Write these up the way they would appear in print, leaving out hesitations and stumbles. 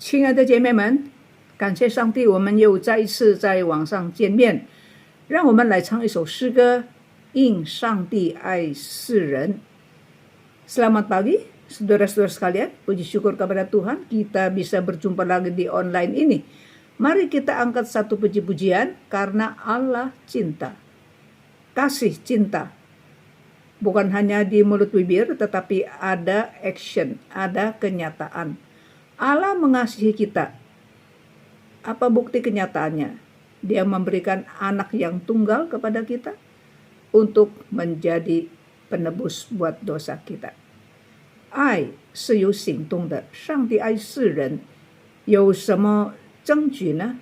亲爱的姐妹们，感谢上帝，我们又再一次在网上见面。让我们来唱一首诗歌，因上帝爱世人。Selamat pagi, saudara-saudara sekalian. Puji syukur kepada Tuhan, kita bisa berjumpa lagi di online ini. Mari kita angkat satu puji-pujian, karena Allah cinta. Kasih cinta. Bukan hanya di mulut bibir, tetapi ada action, ada kenyataan. Allah mengasihi kita. Apa bukti kenyataannya? Dia memberikan anak yang tunggal kepada kita untuk menjadi penebus buat dosa kita. 爱是有行动的，上帝爱世人，有什么证据呢？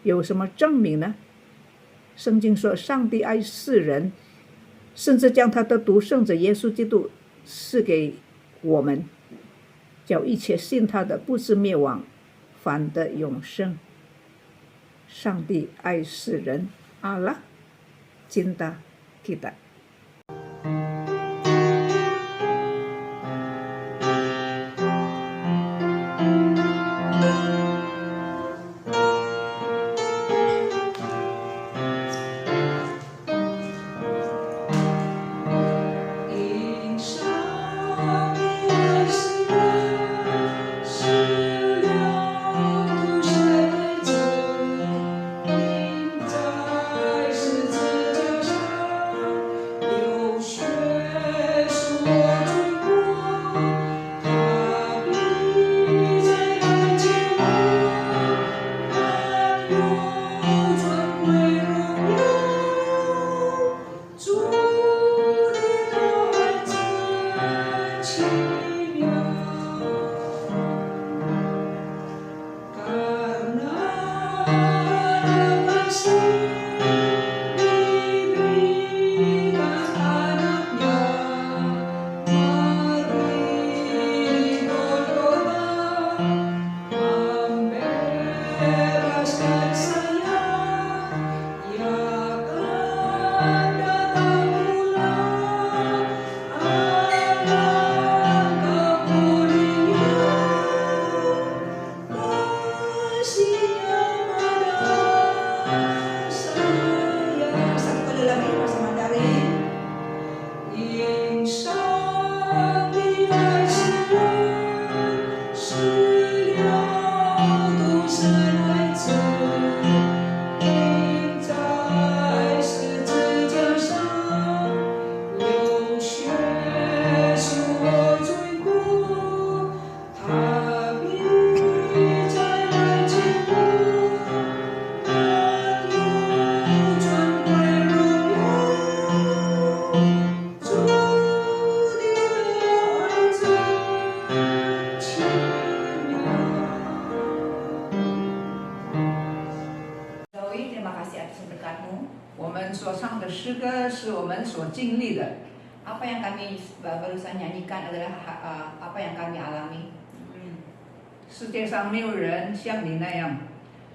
有什么证明呢？圣经说，上帝爱世人，甚至将他的独生子耶稣基督赐给我们，叫一切信他的不至灭亡，反得永生。上帝爱世人， Allah cinta kita. Apa yang kami barusan nyanyikan adalah apa yang kami alami. 世界上没有人像你那样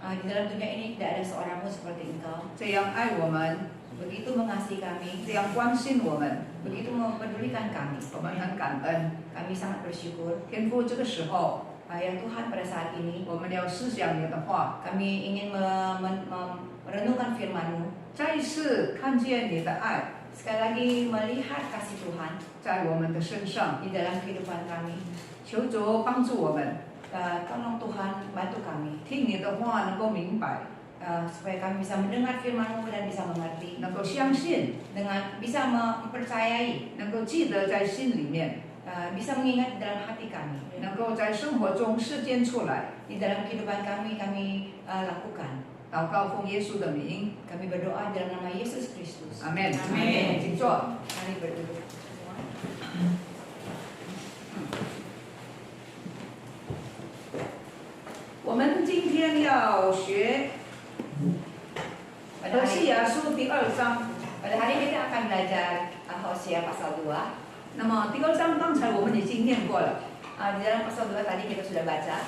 Di dalam dunia ini tidak ada seorang pun seperti engkau, 这样爱我们， begitu mengasihi kami, 这样关心我们， begitu mempedulikan kami. 我们很感恩。 Kami sangat bersyukur. 天父，这个时候 Ya Tuhan, pada saat ini 我们要思想你的话， kami ingin merenungkan firman-Mu, 再一次看见你的爱 sekali lagi melihat kasih Tuhan 在我们的身上。 di dalam kehidupan kami. 求主帮助我们， Tolong Tuhan bantu kami 听你的话能够明白， supaya kami bisa mendengar firman-Mu dan bisa mengerti, 能够相信， dengan bisa mempercayai, 能够记得在心里面， bisa mengingat di dalam hati kami, 能够在生活中实践出来。 di dalam kehidupan kami lakukan. 祷告奉耶稣的名， Kami berdoa dalam nama Yesus Kristus. 阿门。 Amin. 请坐。 Mari berduduk semua. 我们今天要学何西阿书第2章。 Pada hari ini kita akan belajar Hosea pasal 2. 那么第2章刚才我们已经念过了。 Di dalam pasal 2 tadi kita sudah baca.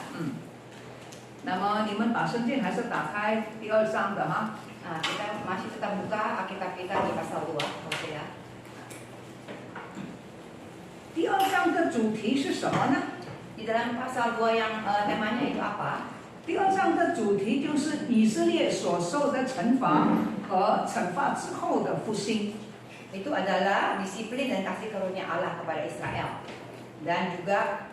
那么你们把圣经还是打开第2章的哈。 Kita masih tetap buka Alkitab kita di pasal 2 Hosea. 第2章的主题是什么呢？ Di dalam pasal 2 yang temanya itu apa? 第2章的主题就是以色列所受的惩罚和惩罚之后的复兴。 Itu adalah disiplin dan kasih karunia Allah kepada Israel dan juga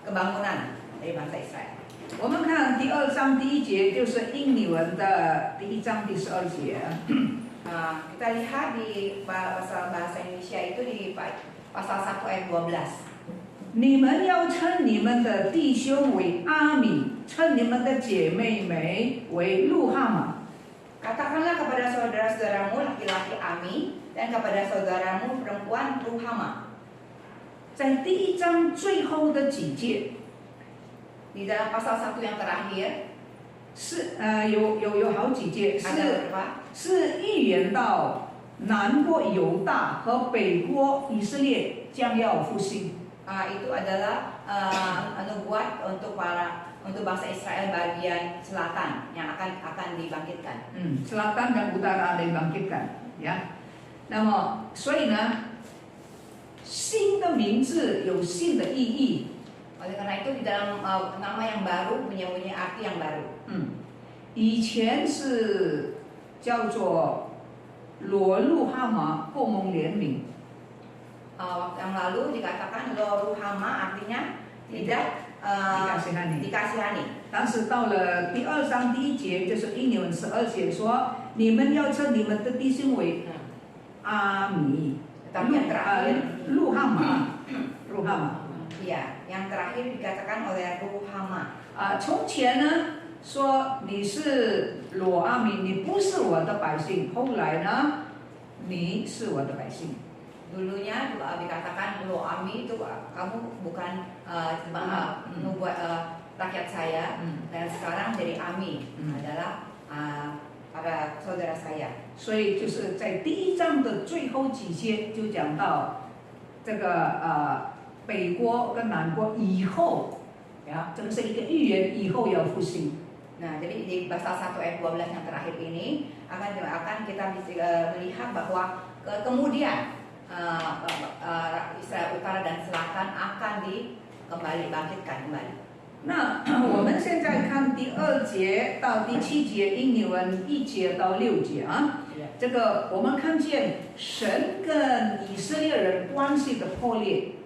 kebangunan dari bangsa Israel. 我们看第2章第1节，就是英语文的第1章第12节。 Kita lihat di pasal bahasa Indonesia itu di pasal 1 ayat 12. 你们要称你们的弟兄为阿米，称你们的姐妹们为路哈玛。 Katakanlah kepada saudara-saudaramu laki-laki Ami dan kepada saudaramu perempuan Ruhama. 在第1章最后的几节， Di dalam pasal 1 yang terakhir 是有好几节 ada berapa? 是预言到南国犹大和北国以色列将要复兴。 Itu adalah nubuat untuk bangsa Israel bagian selatan yang akan dibangkitkan. Selatan dan utara dibangkitkan, ya. 那么，所以呢，新的名字有新的意义。 Oleh karena itu di dalam nama yang baru punya arti yang baru. 以前是叫做罗路哈玛共蒙怜悯。 Waktu yang lalu dikatakan Lo Ruhama artinya tidak dikasihani. 但是到了第2章第1节，就是英文12节说，你们要称你们的弟兄为阿米，路哈玛，路哈玛。 Iya, yang terakhir dikatakan oleh Ruhama. 从前呢说你是罗阿米，你不是我的百姓。后来呢，你是我的百姓。 Dulunya dikatakan Lo Ami itu kamu bukan nubuat rakyat saya, dan sekarang jadi Ami adalah para saudara saya. 所以就是在第1章的最后几节就讲到这个北国跟南国以后，呀，这个是一个预言，以后要复兴。 Nah, jadi di pasal 1 ayat 12 yang terakhir ini akan kita bisa melihat bahwa kemudian Israel Utara dan Selatan akan bangkitkan kembali. 那我们现在看第2节到第7节，英语文1节到6节啊，这个我们看见神跟以色列人关系的破裂。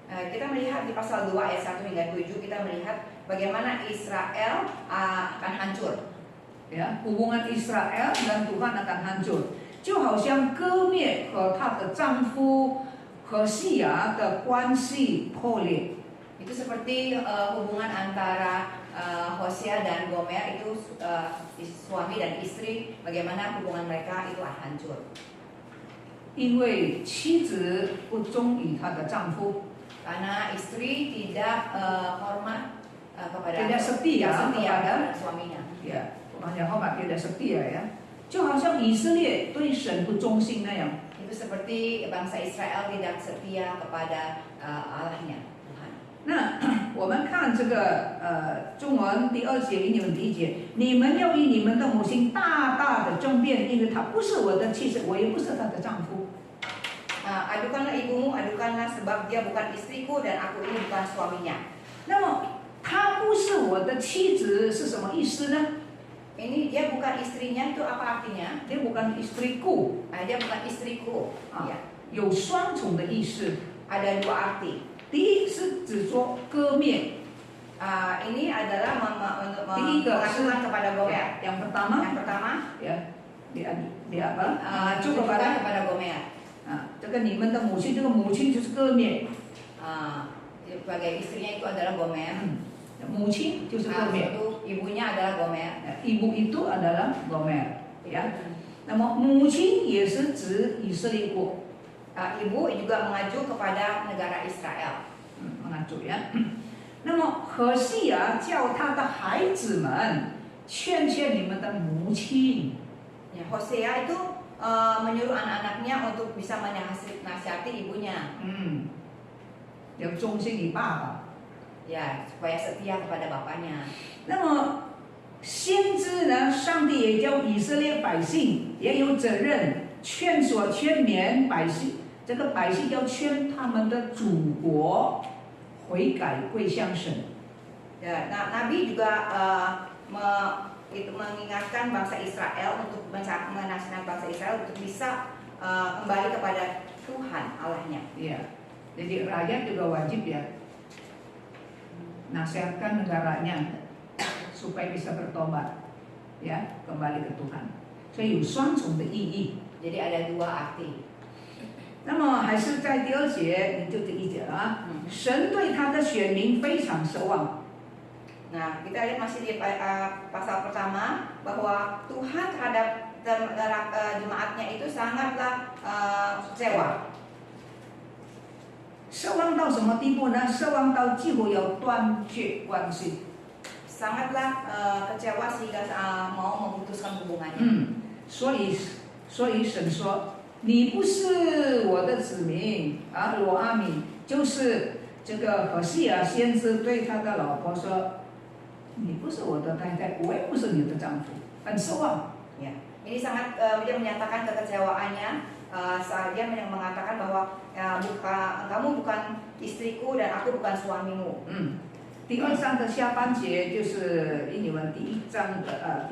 Kita melihat di pasal 2 ayat 1 hingga 7 kita melihat bagaimana Israel akan hancur. Ya, hubungan Israel dan Tuhan akan hancur. 就好像割灭和她的丈夫和西亚的关系破裂。 Itu seperti hubungan antara Hosea dan Gomer itu suami dan istri, bagaimana hubungan mereka itu hancur. 因为妻子不忠于她的丈夫， Karena istri tidak hormat kepada tidak setia kepada suaminya. Ya, makanya hormat tidak setia ya. 就好像以色列对神不忠心那样。 Itu seperti bangsa Israel tidak setia kepada Allahnya Tuhan. 那我们看这个中文第2节，英文第1节，你们要与你们的母亲大大的争辩，因为她不是我的妻子，我也不是她的丈夫。 Adukanlah ibumu, adukanlah sebab dia bukan istriku dan aku ini bukan suaminya. 那么她不是我的妻子是什么意思呢？ Ini dia bukan istrinya itu apa artinya? Dia bukan istriku. Dia bukan istriku. Ya. 有双重的意思。 Ada dua arti. 第一是指说割灭。 Ini adalah mengatakan kepada Gomer. Yang pertama. Yang pertama. Ya. Dia apa? kepada Gomer. 这个你们的母亲，这个母亲就是割灭。 Sebagai istrinya itu adalah Gomer. 母亲就是割灭。 Ibunya adalah Gomer. Ibu itu adalah Gomer. Ya. 那么母亲也是指以色列国。 Ibu juga mengacu kepada negara Israel. mengacu ya. 那么何西阿叫他的孩子们劝劝你们的母亲。 Hosea itu menyuruh anak-anaknya untuk bisa menasihati ibunya. 要忠心于爸爸。 Ya, supaya setia kepada bapaknya. 那么先知呢，上帝也叫以色列百姓也有责任劝勉百姓，这个百姓要劝他们的祖国悔改归向神。 Ya, nah, Nabi juga mengingatkan bangsa Israel untuk menasihatkan bangsa Israel untuk bisa kembali kepada Tuhan Allahnya. Ya, jadi rakyat juga wajib ya nasihatkan negaranya supaya bisa bertobat, ya kembali ke Tuhan. 所以有双重的意义。 Jadi ada dua arti. 那么还是在第2节，你就第1节了啊。神对他的选民非常奢望。 Nah, kita lihat masih di pasal pertama bahwa Tuhan terhadap jemaatnya itu sangatlah kecewa. 奢望到什么地步呢？奢望到几乎要断绝关系。 Sangatlah kecewa sehingga mau memutuskan hubungannya. 所以神说：“你不是我的子民啊，罗阿米，就是这个何西亚先知对他的老婆说。” 你不是我的太太，我也不是你的丈夫，很失望。 Ya, ini sangat dia menyatakan kekecewaannya saat dia mengatakan bahwa kamu bukan istriku dan aku bukan suamimu. 第2章的下半节就是以你们第1章的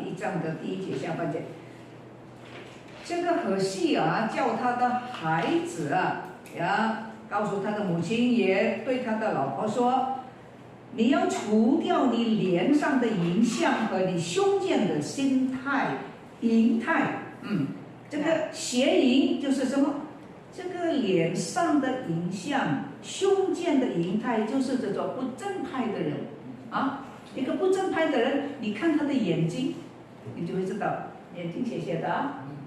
第1节下半节。这个何西啊，叫他的孩子告诉他的母亲，也对他的老婆说。 你要除掉你脸上的淫相和你胸间的淫态，这个邪淫就是什么？这个脸上的淫相，胸间的淫态，就是这种不正派的人啊。一个不正派的人，你看他的眼睛，你就会知道，眼睛斜斜的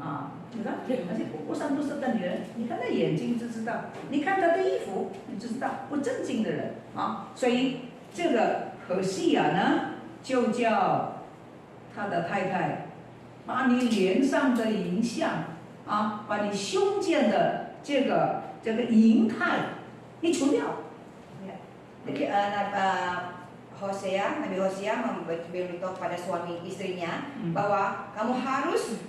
啊，你看，而且不三不四的女人，你看他眼睛就知道，你看他的衣服，你就知道不正经的人啊，所以。 这个何西亚呢，就叫他的太太，把你脸上的淫相啊，把你胸间的这个淫态，你除掉。Jadi Nabi Hosea memberitahu kepada suami istrinya bahwa kamu harus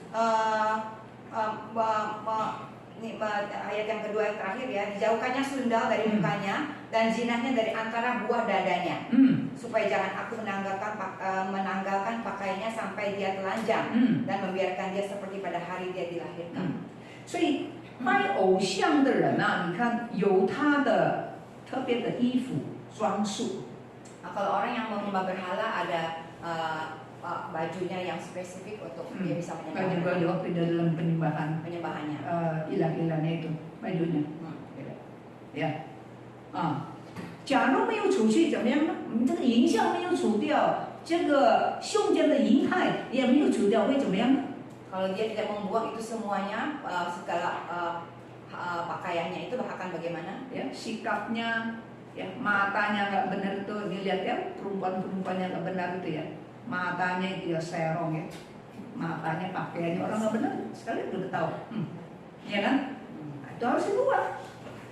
ayat yang kedua yang terakhir ya, dijauhkannya sundal dari mukanya dan zinahnya dari antara buah dadanya, supaya jangan aku menanggalkan pakaiannya sampai dia telanjang dan membiarkan dia seperti pada hari dia dilahirkan. 所以拜偶像的人啊，你看有他的特别的衣服装束。Kalau orang yang menyembah berhala ada bajunya yang spesifik untuk dia bisa menyembah. Baju waktu dalam penyembahannya. Ilah-ilahnya itu bajunya. Ya. 假如没有除去怎么样呢？这个淫相没有除掉，这个胸间的淫态也没有除掉，会怎么样呢？ Kalau dia tidak membuang itu semuanya, segala pakaiannya itu akan bagaimana? Ya, sikapnya, ya matanya nggak benar itu, dilihat ya perempuan-perempuan yang nggak benar itu ya, matanya itu ya serong ya, matanya pakaiannya orang nggak benar, sekali udah tahu, ya kan? Itu harus dibuang.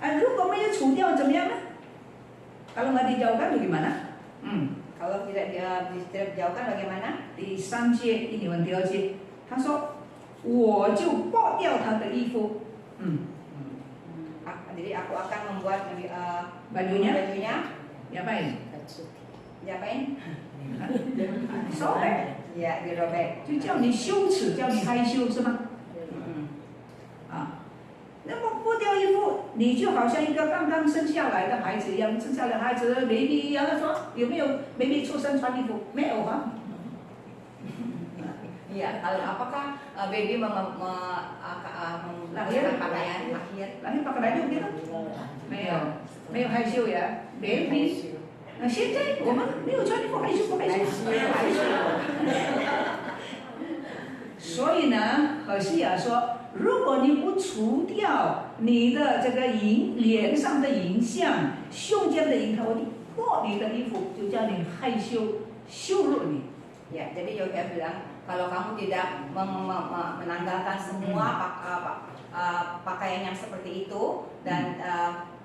Aduh, kok mau 除掉怎么样呢？ Kalau nggak dijauhkan bagaimana? Kalau tidak dijauhkan bagaimana? Di 3节，你们第2节，他说我就剥掉他的衣服，Jadi aku akan membuat bajunya, diapain? Diapain? Sobek, ya dirobek. 就叫你羞耻，叫你害羞是吗？那么剥掉衣服，你就好像一个刚刚生下来的孩子一样，生下来的孩子 baby 一样，说有没有 baby 出生穿衣服？没有啊。Iya, apakah baby lahir pakaian lahir pakai baju gitu? 没有，没有害羞呀 ，baby。现在我们没有穿衣服害羞不害羞？害羞。所以呢，何西亚说，如果你不除掉你的这个脸上的淫相、胸间的淫态，我脱你的衣服，就叫你害羞，羞辱你。 Ya, jadi Yoga bilang kalau kamu tidak menanggalkan semua pakaian yang seperti itu dan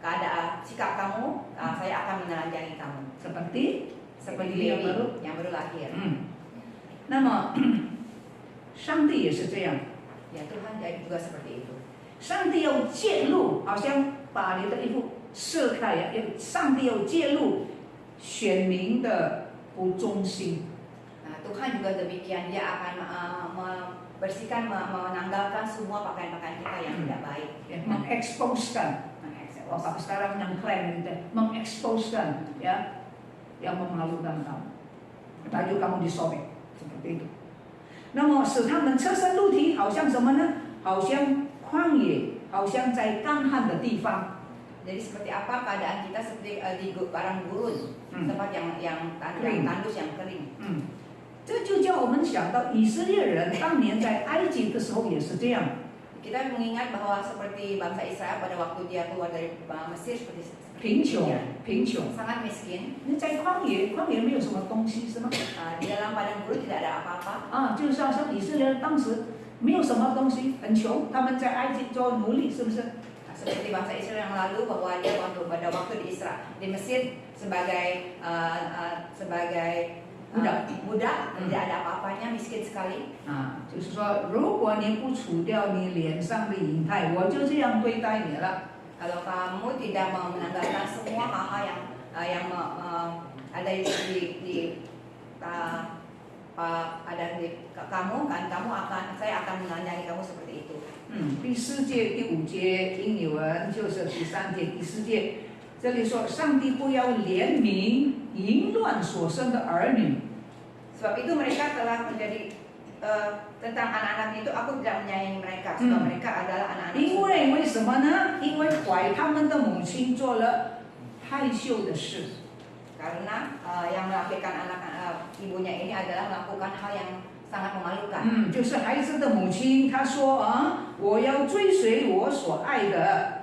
keadaan sikap kamu, saya akan menelanjangi kamu. Seperti baby yang baru lahir. 那么，上帝也是这样。 Ya, Tuhan juga seperti itu. 上帝要介入，好像把你的衣服设开呀，上帝要介入选民的不忠心。Nah, Tuhan juga demikian, Dia akan membersihkan, menanggalkan semua pakaian-pakaian kita yang tidak baik. Ya, mengeksposkan. Bapak sekarang yang keren gitu, mengeksposkan ya, yang memalukan kamu. Baju kamu disobek seperti itu. 那么使他们侧身露体，好像什么呢？好像旷野，好像在干旱的地方。 Jadi seperti apa keadaan kita seperti di padang gurun, tempat yang tandus yang kering. 这就叫我们想到以色列人当年在埃及的时候也是这样。 Kita mengingat bahwa seperti bangsa Israel pada waktu dia keluar dari Mesir seperti 贫穷，贫穷。 sangat miskin. 那在旷野，旷野没有什么东西，是吗？ Di dalam padang gurun tidak ada apa-apa. 啊，就是好像以色列人当时没有什么东西，很穷，他们在埃及做奴隶，是不是？ Seperti bangsa Israel yang lalu bahwa dia pada waktu di Mesir sebagai budak, tidak ada apa-apanya, miskin sekali. 啊，就是说，如果你不除掉你脸上的隐态，我就这样对待你了。 Kalau kamu tidak menanggalkan semua hal-hal yang ada kamu kan, saya akan menanyai kamu seperti itu. 第4节第5节英文就是第3节第4节，这里说上帝不要怜悯淫乱所生的儿女。 Sebab itu mereka telah menjadi tentang anak-anak itu aku tidak menyayangi mereka sebab mereka adalah anak-anak. 因为什么呢？因为怀他们的母亲做了害羞的事。 Karena yang melahirkan anak ibunya ini adalah melakukan hal yang sangat memalukan. 就是孩子的母亲，她说啊，我要追随我所爱的。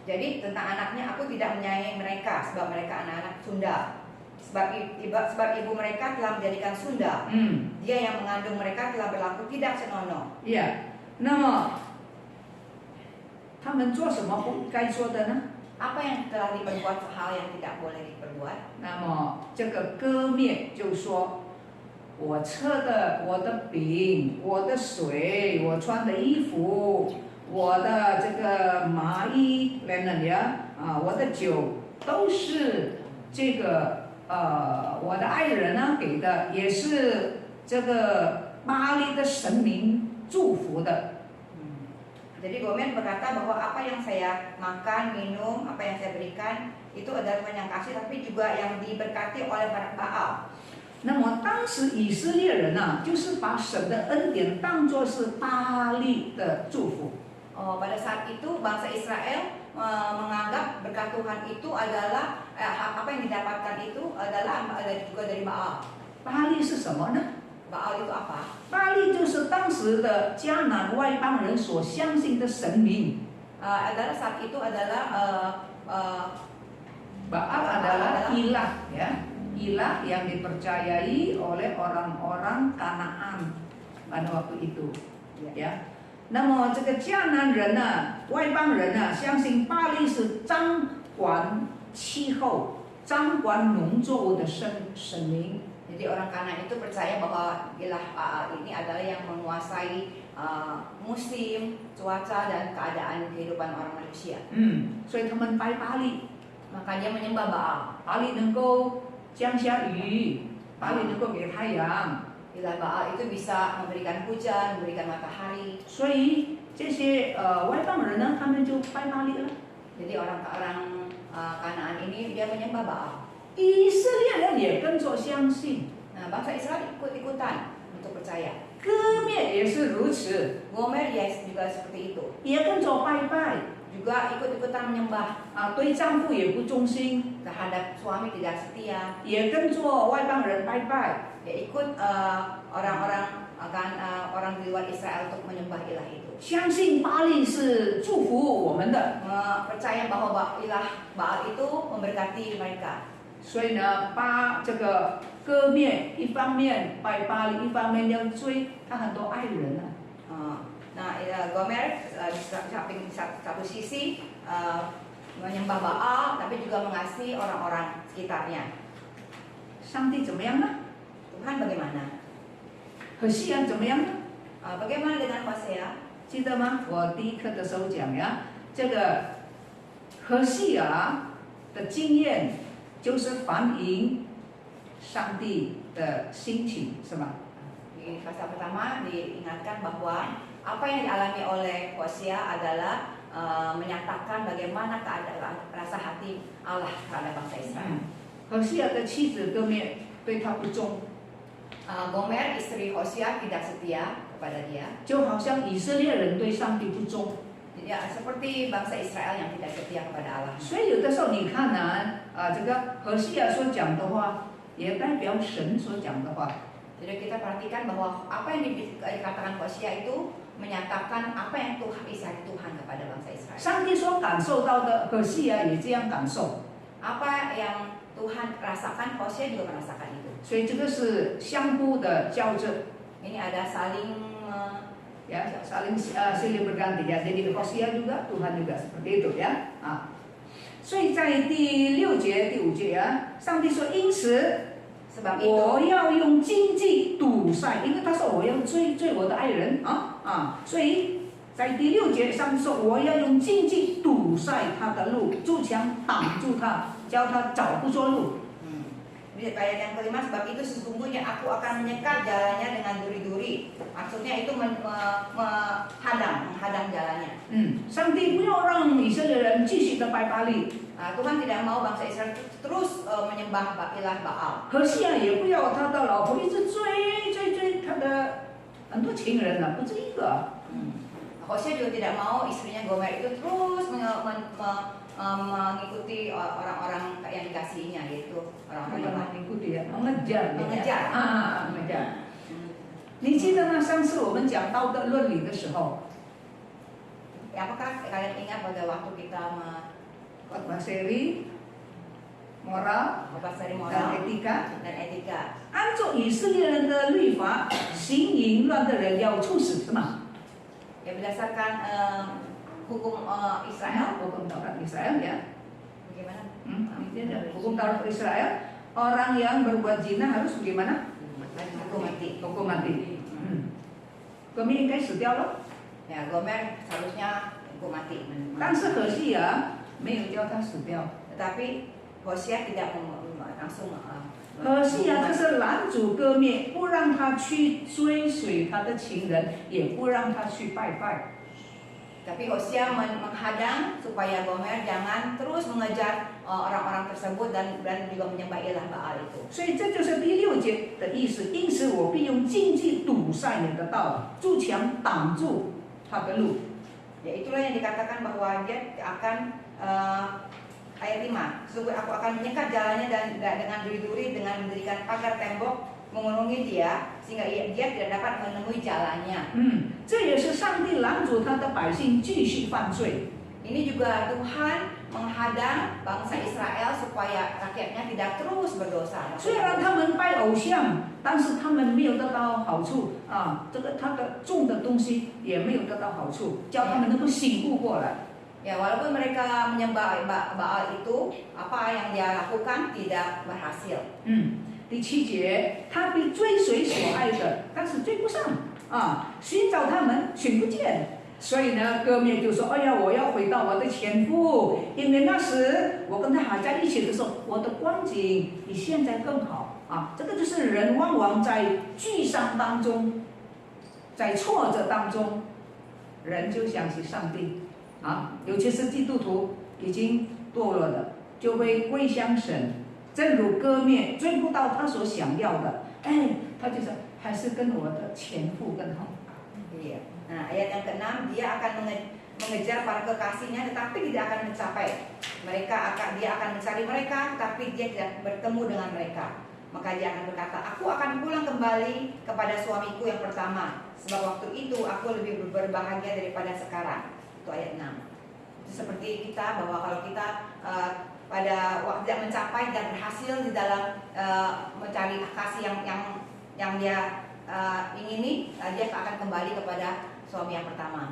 Jadi tentang anaknya aku tidak menyayangi mereka sebab mereka anak-anak Sunda. Sebab ibu mereka telah menjadikan Sunda. Dia yang mengandung mereka telah berlaku tidak senonoh. 呀，那么他们做什么不该做的呢？ Apa yang telah diperbuat hal yang tidak boleh diperbuat? 那么这个割灭就说，我吃的我的饼，我的水，我穿的衣服，我的这个麻衣linen呀，我的酒都是这个我的爱人呢给的，也是这个巴黎的神明祝福的。 Jadi Gomer berkata bahwa apa yang saya makan, minum, apa yang saya berikan itu adalah Tuhan yang kasih, tapi juga yang diberkati oleh Baal. 那么当时以色列人啊，就是把神的恩典当作是巴利的祝福。 Pada saat itu bangsa Israel menganggap berkat Tuhan itu adalah apa yang didapatkan itu adalah juga dari Baal. 巴利是什么呢？ Baal itu apa? 巴利就是当时的迦南外邦人所相信的神明。 Adalah saat itu adalah Baal adalah ilah ya, ilah yang dipercayai oleh orang-orang Kanaan pada waktu itu ya. 那么这个迦南人呢，外邦人呢，相信巴利是掌管气候、掌管农作物的神明。 Jadi orang Kanaan itu percaya bahwa ilah Baal ini adalah yang menguasai musim, cuaca dan keadaan kehidupan orang manusia. 所以他们拜巴利， Maka dia menyembah Baal. 巴利能够降下雨，巴利能够给太阳。 Ilah Baal itu bisa memberikan hujan, memberikan matahari. 所以这些外邦人呢，他们就拜巴利了。 Jadi orang-orang Kanaan ini dia menyembah Baal. 以色列人也跟着相信。 Nah, bangsa Israel ikut-ikutan untuk percaya. 割灭也是如此， Gomer ya juga seperti itu. 也跟着拜拜。 Juga ikut-ikutan menyembah. 对丈夫也不忠心， Terhadap suami tidak setia. 也跟着外邦人拜拜。 Dia ikut orang di luar Israel untuk menyembah ilah itu. 相信巴利是祝福我们的， Percaya bahwa ilah Baal itu memberkati mereka. 所以呢，这个割灭一方面拜巴利，一方面要追他很多爱人啊。 Nah, Gomer di samping satu sisi menyembah Baal, tapi juga mengasihi orang-orang sekitarnya. 上帝怎么样呢？ Tuhan bagaimana? 和西安怎么样呢？ Bagaimana dengan Hosea? 记得吗？我第一课的时候讲呀，这个何西阿的经验就是反映上帝的心情，是吧？ Di pasal pertama diingatkan bahwa apa yang dialami oleh Hosea adalah menyatakan bagaimana keadaan rasa hati Allah terhadap bangsa Israel. 何西阿的妻子歌灭对他不忠， Gomer istri Hosea tidak setia kepada dia. 就好像以色列人对上帝不忠。 Ya, seperti bangsa Israel yang tidak setia kepada Allah. 所以有的时候你看这个何西阿所讲的话，也代表神所讲的话。 Jadi kita perhatikan bahwa apa yang dikatakan Hosea itu menyatakan apa yang isi Tuhan kepada bangsa Israel. 上帝所感受到的，何西阿也这样感受。 Apa yang Tuhan rasakan, Hosea juga merasakan itu. 所以这个是相互的交织， Ini ada saling saling silih berganti ya. Jadi Hosea juga, Tuhan juga seperti itu ya. 所以在第6节、第5节啊，上帝说：“因此。” Sebab itu, 我要用荆棘堵塞，因为他说我要追我的爱人所以在第6节上帝说我要用荆棘堵塞他的路，筑墙挡住他，叫他找不着路。Di ayat yang kelima, sebab itu sesungguhnya aku akan menyekat jalannya dengan duri-duri. Maksudnya itu menghadang jalannya. 上帝不要让以色列人继续的拜巴力。 Tuhan tidak mau bangsa Israel terus menyembah ilah Baal. 何西阿也不要他的老婆一直追他的很多情人不止一个。Hosea juga tidak mau istrinya Gomer itu terus mengikuti orang-orang yang dikasihinya, yaitu orang-orang yang mengikuti ya, mengejar. mengejar. 你记得吗？上次我们讲道德伦理的时候， Apakah kalian ingat pada waktu kita khotbah seri moral dan etika. ？dan etika. 按照以色列人的律法，行淫乱的人要处死，是吗？ Ya berdasarkan hukum Israel. Hukum Taurat Israel ya. Bagaimana? Hukum Taurat Israel, orang yang berbuat zina harus bagaimana? Hukum mati. Hukum mati. Gomer 应该死掉了。 Ya, Gomer seharusnya hukum mati. 但是何西阿没有叫他死掉。 Tetapi Hosea tidak langsung 何西阿就是拦阻歌灭，不让他去追随他的情人，也不让他去拜拜。 Tapi Hosea menghadang supaya Gomer jangan terus mengejar orang-orang tersebut dan juga menyembah ilah Baal itu. 所以这就是第6节的意思。因此我必用荆棘堵塞你的道，筑墙挡住他的路。 Ya itulah yang dikatakan bahwa dia akan ayat 5. Sesungguhnya aku akan menyekat jalannya dan dengan duri-duri, dengan mendirikan pagar tembok mengurungi dia sehingga dia tidak dapat menemui jalannya. 这也是上帝拦阻他的百姓继续犯罪。 Ini juga Tuhan menghadang bangsa Israel supaya rakyatnya tidak terus berdosa. 虽然他们拜偶像，但是他们没有得到好处这个他的种的东西也没有得到好处，叫他们能够醒悟过来。 Ya, walaupun mereka menyembah Baal itu, apa yang dia lakukan tidak berhasil. 第7节，他必追随所爱的，但是追不上寻找他们，寻不见。所以呢，歌灭就说：“哎呀，我要回到我的前夫，因为那时我跟他还在一起的时候，我的光景比现在更好这个就是人往往在沮丧当中，在挫折当中，人就想起上帝尤其是基督徒已经堕落的，就会归向神。正如歌灭追不到他所想要的，他就说还是跟我的前夫更好。 Iya. Nah, ayat yang ke-6, dia akan mengejar para kekasihnya tetapi tidak akan mencapai. Dia akan mencari mereka tetapi dia tidak bertemu dengan mereka. Maka dia akan berkata, aku akan pulang kembali kepada suamiku yang pertama, sebab waktu itu aku lebih berbahagia daripada sekarang. Itu ayat 6. Itu seperti kita bahwa kalau kita pada waktu tidak mencapai dan berhasil di dalam mencari kasih yang dia ingini, dia akan kembali kepada suami yang pertama.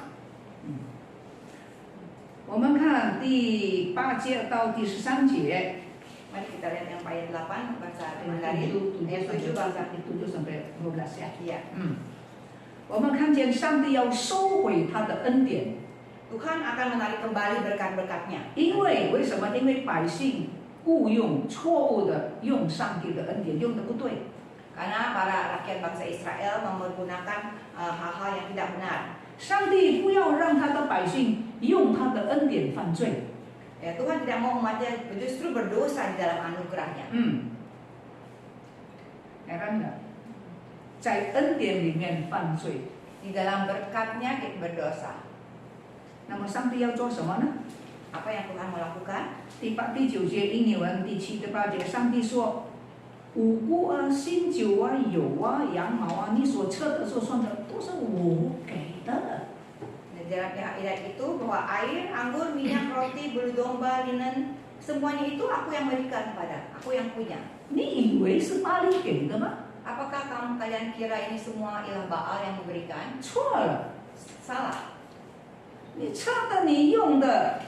我们看第8节到第13节。 Mari kita lihat yang ayat 8 bahasa Mandarin, ayat 7 bahasa 7 sampai 15 ya. Iya. 我们看见上帝要收回他的恩典， Tuhan akan menarik kembali berkat-berkatnya. 为什么？因为百姓误用错误的用上帝的恩典，用的不对。 Karena para rakyat bangsa Israel menggunakan hal-hal yang tidak benar. 上帝不要让他的百姓用他的恩典犯罪。 Ya, Tuhan tidak mau umatnya justru berdosa di dalam anugerahnya. Heran nggak? 在恩典里面犯罪， Di dalam berkatnya kita berdosa. 那么上帝要做什么呢？ Apa yang Tuhan mau lakukan? 第9节英文第7、第8节，上帝说：五谷啊、新酒啊、油啊、羊毛啊，你所测的、所算的，都是我给的。 Di dalam ayat itu bahwa air, anggur, minyak, roti, bulu domba, linen, semuanya itu aku yang berikan kepada, aku yang punya. 你以为是巴黎给的吗？ Apakah kalian kira ini semua ilah Baal yang memberikan? 错了， Salah. 你测的、你用的，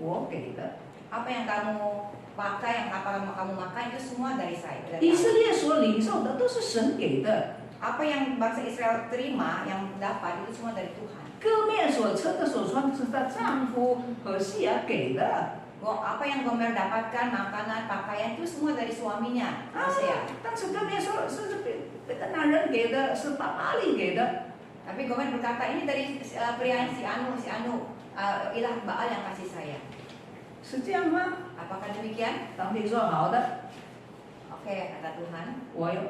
我给的。 Apa yang kamu pakai, yang apa kamu makan itu semua dari saya. Dari 以色 Allah. 列所领受的都是神给的， Apa yang bangsa Israel terima, yang dapat itu semua dari Tuhan. 歌面所测的、所穿是她丈夫何西亚给的。 Apa yang Gomer dapatkan, makanan, pakaian itu semua dari suaminya, Hosea. 但是歌面说是这个男人给的，是巴黎给的。 Tapi Gomer berkata ini dari pria si Anu, ilah Baal yang kasih saya. 是这样吗？ Apakah demikian? 上帝说好的， Oke, kata Tuhan. 我要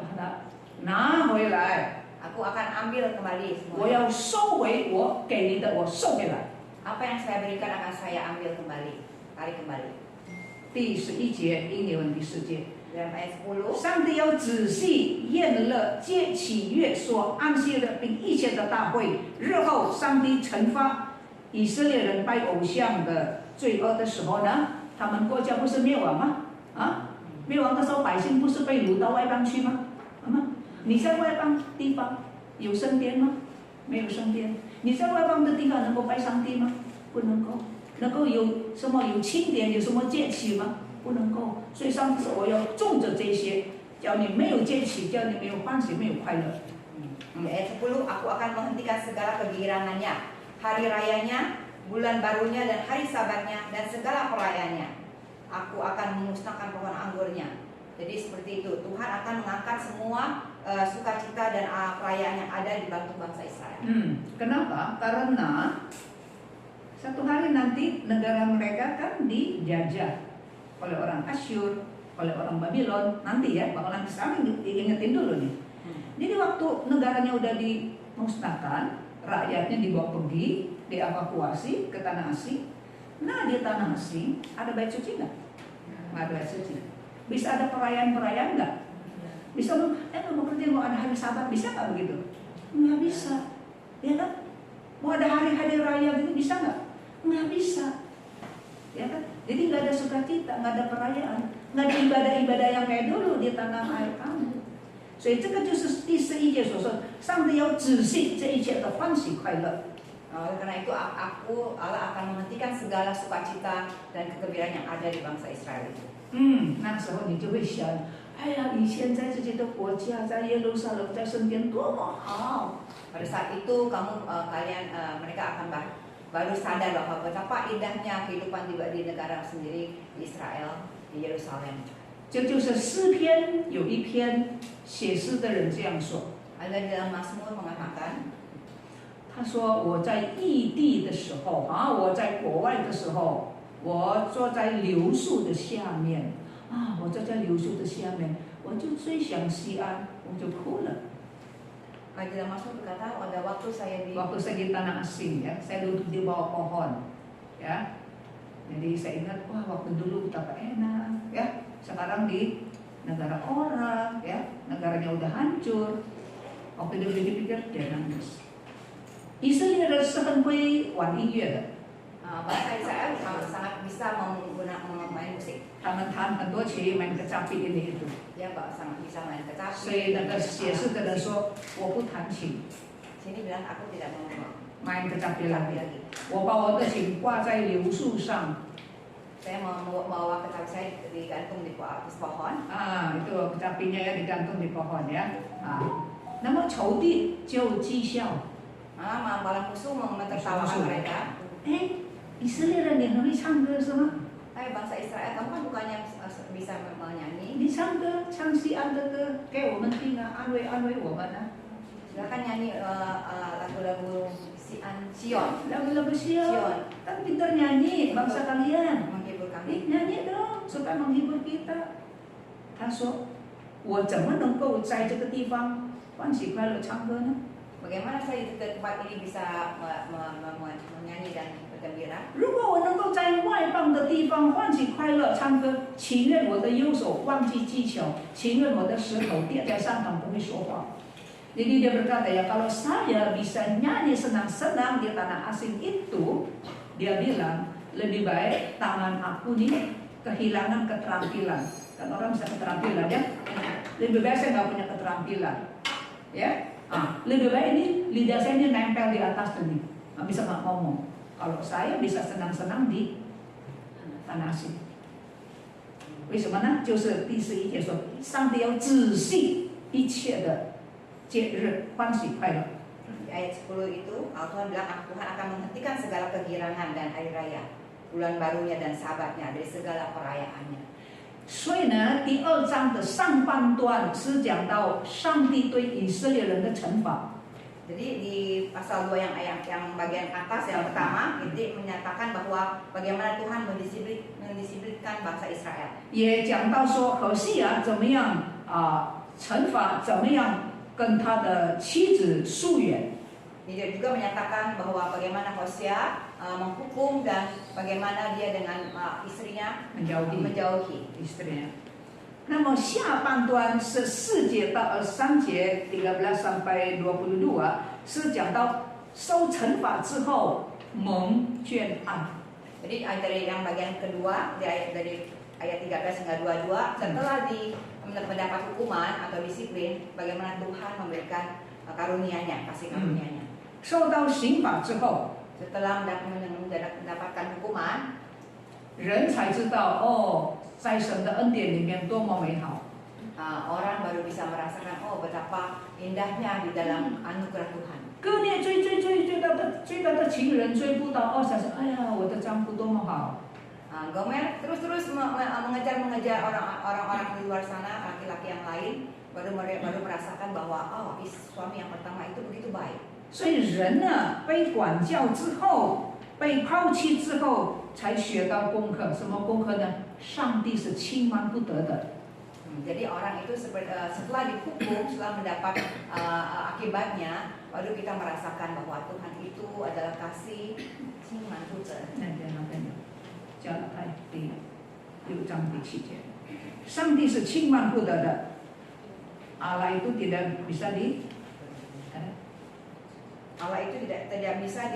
拿回来， Aku akan ambil kembali 我 semua. 要收回我给你的，我收回来。 Apa yang saya berikan akan saya ambil kembali, tarik kembali. 第11节英文第4节， Dalam ayat 10, 上帝要仔细验了接启月所安息的并一切的大会，日后上帝惩罚以色列人拜偶像的罪恶的时候呢，他们国家不是灭亡吗？啊，灭亡的时候百姓不是被掳到外邦去吗？你在外邦地方有圣殿吗？没有圣殿。你在外邦的地方能够拜上帝吗？不能够。能够有什么有庆典，有什么节期吗？不能够。所以上帝说我要种着这些，叫你没有节期，叫你没有欢喜，没有快乐。 Di ayat 10, aku akan menghentikan segala kegirangannya, hari rayanya, bulan barunya dan hari sabatnya dan segala perayaannya. Aku akan memusnahkan pohon anggurnya. Jadi seperti itu, Tuhan akan mengangkat semua sukacita dan perayaan yang ada di bangsa Israel. Kenapa? Karena satu hari nanti negara mereka kan dijajah oleh orang Asyur, oleh orang Babylon. Nanti ya, bakal nanti sekarang diingetin dulu nih. Jadi waktu negaranya udah dimusnahkan, rakyatnya dibawa pergi, dievakuasi ke tanah asing. Nah di tanah asing ada bait suci nggak? Nggak ada bait suci. Bisa ada perayaan-perayaan nggak? Bisa mau kerja mau ada hari Sabat, bisa nggak begitu? Nggak bisa, ya kan? Mau ada hari-hari raya gitu bisa nggak? Nggak bisa, ya kan? Jadi nggak ada sukacita, nggak ada perayaan, nggak ada ibadah-ibadah yang kayak dulu di tanah air kamu. 所以这个就是第11节所说，上帝要仔细这一切的欢喜快乐。 Oleh karena itu Allah akan menghentikan segala sukacita dan kegembiraan yang ada di bangsa Israel itu. 那时候你就会想，哎呀，以前在自己的国家，在耶路撒冷，在圣殿多么好。 Pada saat itu mereka akan baru sadar bahwa betapa indahnya kehidupan di negara sendiri di Israel, di Yerusalem. 这就是诗篇有一篇写诗的人这样说。 Ada di dalam Mazmur mengatakan, 他说我在异地的时候啊，我在国外的时候，我坐在柳树的下面啊，我坐在柳树的下面，我就最想西安，我就哭了。 di dalam Mazmur berkata, pada waktu saya di tanah asing ya, saya duduk di bawah pohon, ya. Jadi saya ingat, wah waktu dulu betapa enak, ya. Sekarang di negara orang, ya, negaranya udah hancur. Waktu dulu dipikir dia nangis. 以色列人是很会玩音乐的， bangsa Israel sangat bisa main musik. 他们弹很多曲，main kecapi ini itu. Dia sangat bisa main kecapi. 所以那个写诗的人说，我不弹琴， Sini bilang aku tidak mau main kecapi kecapi lagi. lagi. 我把我的琴挂在柳树上。 Saya mau bawa kecapi saya digantung di atas pohon. Itu kecapinya ya digantung di pohon ya. 那么仇敌就讥笑。 Malah musuh menertawakan mereka. 以色列人你很会唱歌是吗？ bangsa Israel, kamu kan bukannya bisa menyanyi? 你唱歌，唱西安的歌给我们听啊，安慰安慰我们啊。 Silakan nyanyi lagu-lagu Sion. Lagu-lagu Sion. Kan pintar nyanyi bangsa kalian. Menghibur kami. Nyanyi dong supaya menghibur kita. 他说，我怎么能够在这个地方欢喜快乐唱歌呢？ Bagaimana saya di tempat ini bisa menyanyi dan bergembira? 如果我能够在外邦的地方欢喜快乐唱歌，情愿我的右手忘记技巧，情愿我的舌头跌在上堂不会说话。Jadi dia berkata ya, kalau saya bisa nyanyi senang-senang di tanah asing itu, dia bilang lebih baik tangan aku ini kehilangan keterampilan. Kan orang bisa keterampilan ya, lebih baik saya nggak punya keterampilan, ya. Lebih baik ini lidah saya ini nempel di atas nih, nggak bisa ngomong. Kalau saya bisa senang-senang di tanah asing，为什么呢？就是第11节说，上帝要仔细一切的节日欢喜快乐。 Di ayat 10 itu, Tuhan bilang Tuhan akan menghentikan segala kegirangan dan hari raya, bulan barunya dan sabatnya dari segala perayaannya. 所以呢，第2章的上半段是讲到上帝对以色列人的惩罚。 Jadi di pasal 2 yang bagian atas yang pertama itu menyatakan bahwa bagaimana Tuhan mendisiplinkan bangsa Israel. 也讲到说何西阿怎么样惩罚，怎么样跟他的妻子疏远。 Dia juga menyatakan bahwa bagaimana Hosea menghukum dan bagaimana dia dengan istrinya menjauhi istrinya. 那么下半段是4节到23节13sampai 22，是讲到受惩罚之后蒙眷爱。 Jadi dari yang bagian kedua dari ayat 13 hingga 22, setelah mendapat hukuman atau disiplin, bagaimana Tuhan memberikan karunia-Nya, kasih karunia-Nya. 受到刑罚之后， Setelah mendapatkan hukuman, 人才知道哦，在神的恩典里面多么美好。 orang baru bisa merasakan betapa indahnya di dalam anugerah Tuhan. 割裂最大的情人追不到，想说哎呀，我的丈夫多么好。 Gomer terus mengejar orang-orang di luar sana, laki-laki yang lain, baru merasakan bahwa suami yang pertama itu begitu baik. 所以人呢，被管教之后，被抛弃之后，才学到功课。什么功课呢？上帝是轻慢不得的。 Jadi orang itu setelah dihukum, setelah mendapat akibatnya, baru kita merasakan bahwa Tuhan itu adalah kasih, 轻慢不得。加拉太第6章第7节，上帝是轻慢不得的。Allah itu tidak bisa Allah itu tidak bisa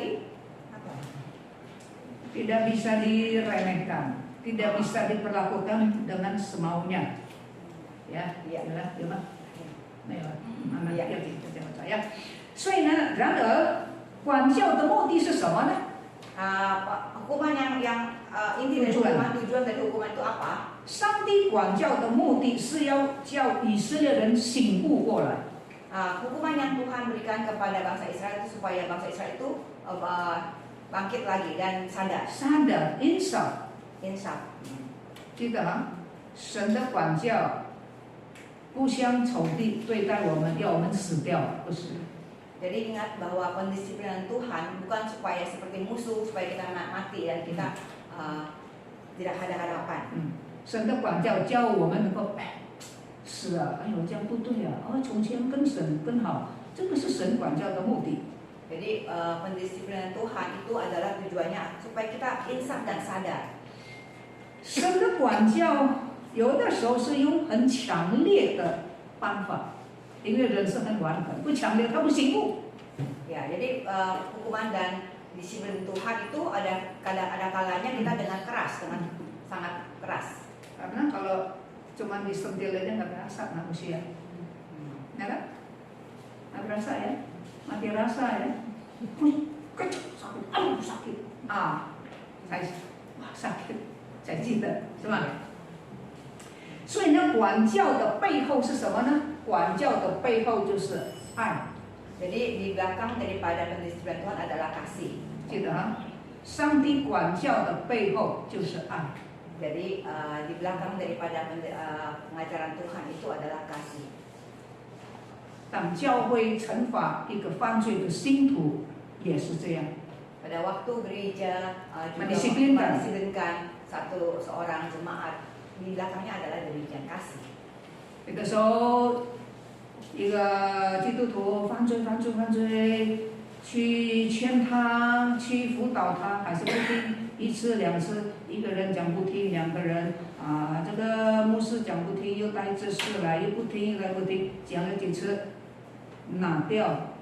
tidak bisa diremehkan, tidak bisa diperlakukan dengan semaunya. Ya, jelas，有吗？没有，慢慢要记，这样子呀。所以呢，然而管教的目的是什么呢？ hukuman yang inti dari tujuan dari hukuman itu apa? 上帝管教的目的是要叫以色列人醒悟过来。 hukuman yang Tuhan berikan kepada bangsa Israel itu supaya bangsa Israel itu bangkit lagi dan sadar. Sadar, insaf. 记得啊，神的管教不相仇敌对待我们，要我们死掉，不是。 Jadi ingat bahwa pendisiplinan Tuhan bukan supaya seperti musuh, supaya kita mati dan kita tidak ada harapan. 神的管教教我们能够是啊，哎呦这样不对啊，从前跟神更好，这个是神管教的目的。 Jadi pendisiplinan Tuhan itu adalah tujuannya supaya kita insaf dan sadar. 神的管教有的时候是用很强烈的办法。 因为人是很顽梗，不强烈他不醒悟。 Ya, jadi hukuman dan disiplin Tuhan itu ada kalanya kita dengan keras, dengan sangat keras. Karena kalau cuma disentil aja nggak berasa manusia, ya kan? Nggak berasa ya, mati rasa ya. Sakit, sakit. sakit， 才记得是吧？所以呢，管教的背后是什么呢？ 管教的背后就是爱。 Jadi di belakang daripada pendisiplinan Tuhan adalah kasih. 记得啊，上帝管教的背后就是爱。 Jadi di belakang daripada pengajaran Tuhan itu adalah kasih. 当教会惩罚一个犯罪的信徒，也是这样。 Pada waktu gereja juga Mendisiplinkan. mendisiplinkan seorang jemaat, di belakangnya adalah demikian kasih. 有的时候，一个基督徒犯罪，去劝他，去辅导他，还是不听，一次两次，一个人讲不听，两个人这个牧师讲不听，又带知识来，又不听，又来不听，讲了几次，拿掉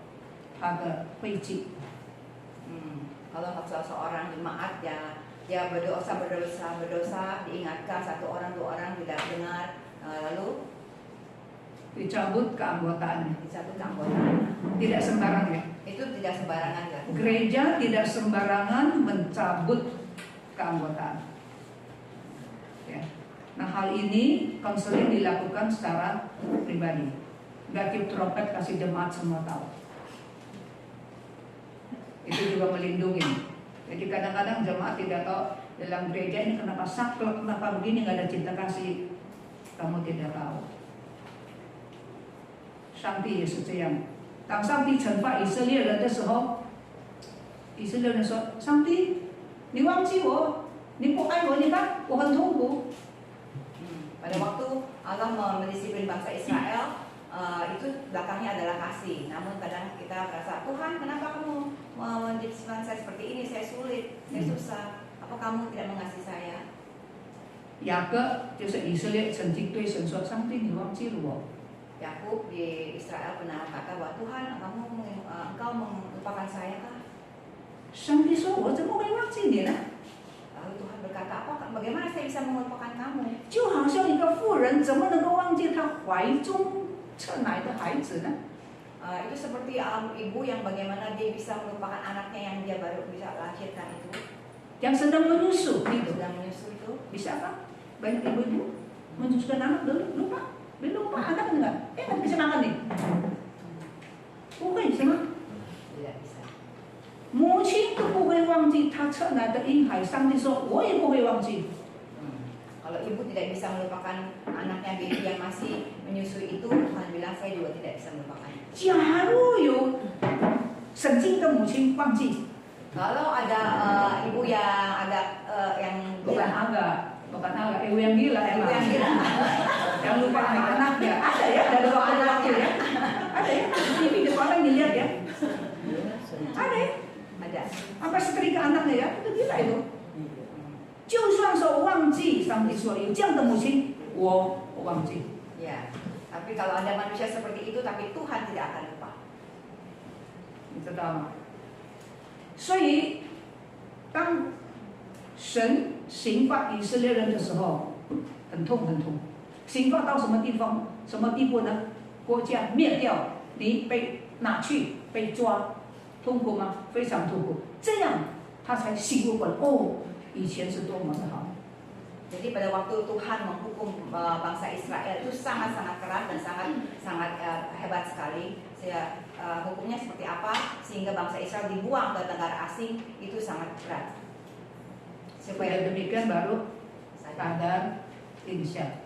他的慧记。 Kalau seorang jemaat ya, dia berdosa, diingatkan satu orang, dua orang tidak dengar, lalu dicabut keanggotaannya. dicabut keanggotaannya. Tidak sembarang ya. Itu tidak sembarangan ya. Gereja tidak sembarangan mencabut keanggotaan. Ya. Nah hal ini konseling dilakukan secara pribadi. Nggak tiup trompet kasih jemaat semua tahu. Itu juga melindungi. Jadi kadang-kadang jemaat tidak tahu dalam gereja ini kenapa saklek, kenapa begini, nggak ada cinta kasih. Kamu tidak tahu. 上帝也是这样。当上帝惩罚以色列人的时候，以色列人说：“上帝，你忘记我，你不爱我，你看我很痛苦。” Pada waktu Allah mendisiplin bangsa Israel, itu belakangnya adalah kasih. Namun kadang kita merasa, Tuhan kenapa kamu mendisiplin saya seperti ini? Saya sulit, saya susah. Apa kamu tidak mengasihi saya? 雅各就是以色列曾经对神说：“上帝，你忘记了我。” Yakub di Israel pernah kata bahwa Tuhan, engkau melupakan saya kah? 上帝说：“我怎么会忘记你呢？” Lalu Tuhan berkata, bagaimana saya bisa melupakan kamu? 就好像一个妇人怎么能够忘记她怀中侧奶的孩子呢？ Itu seperti ibu yang bagaimana dia bisa melupakan anaknya yang dia baru bisa lahirkan itu. Yang sedang menyusu itu. Sedang menyusu itu. Bisa kan? Banyak ibu-ibu menyusukan anak dulu lupa. Lupa anak enggak? Nggak bisa makan nih. Bukan bisa makan. Tidak bisa. 母亲都不会忘记她侧奶的婴孩，上帝说我也不会忘记。 Kalau ibu tidak bisa melupakan anaknya baby yang masih menyusui itu, Tuhan bilang saya juga tidak bisa melupakan. 假如有圣经的母亲忘记， Kalau ada ibu yang agak yang bukan agak ibu yang gila ibu emang. yang gila. Yang lupa anaknya ada ya, ada waktu-waktu ya, ada ya. TV di sekolah dilihat ya, ada ya. Ada. Apa setrika anaknya ya, itu gila itu. 就算说忘记，上帝说有这样的母亲，我忘记。 Ya. Tapi kalau ada manusia seperti itu, tapi Tuhan tidak akan lupa. 你知道吗？所以，当神刑罚以色列人的时候，很痛。刑罚到什么地方、什么地步呢？国家灭掉，你被拿去被抓，痛苦吗？非常痛苦。这样他才醒悟过来，哦，以前是多么的好。 Jadi pada waktu Tuhan menghukum bangsa Israel itu sangat-sangat keras dan sangat hebat sekali. Hukumnya seperti apa sehingga bangsa Israel dibuang ke negara asing itu sangat berat. Supaya demikian baru sadar insya,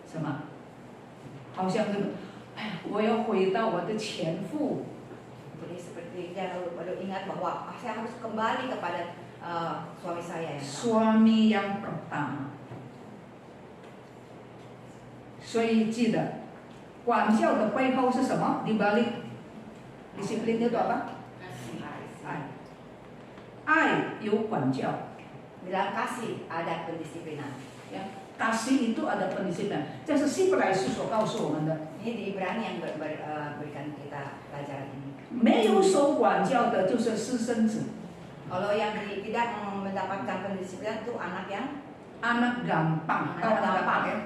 什么？好像是，哎，我要回到我的前夫。 Jadi seperti dia baru ingat bahwa saya harus kembali kepada suami saya yang suami yang pertama. 所以记得，管教的背后是什么？di balik disiplin itu apa？ 爱，爱有管教。 Di dalam kasih ada pendisiplinan. Ya, kasih itu ada pendisiplinan. 这是希伯来书所告诉我们的。 Ini di Ibrani yang berikan kita pelajaran ini. 没有受管教的，就是私生子。 Kalau yang tidak mendapatkan pendisiplinan itu anak gampang, anak gampang ya,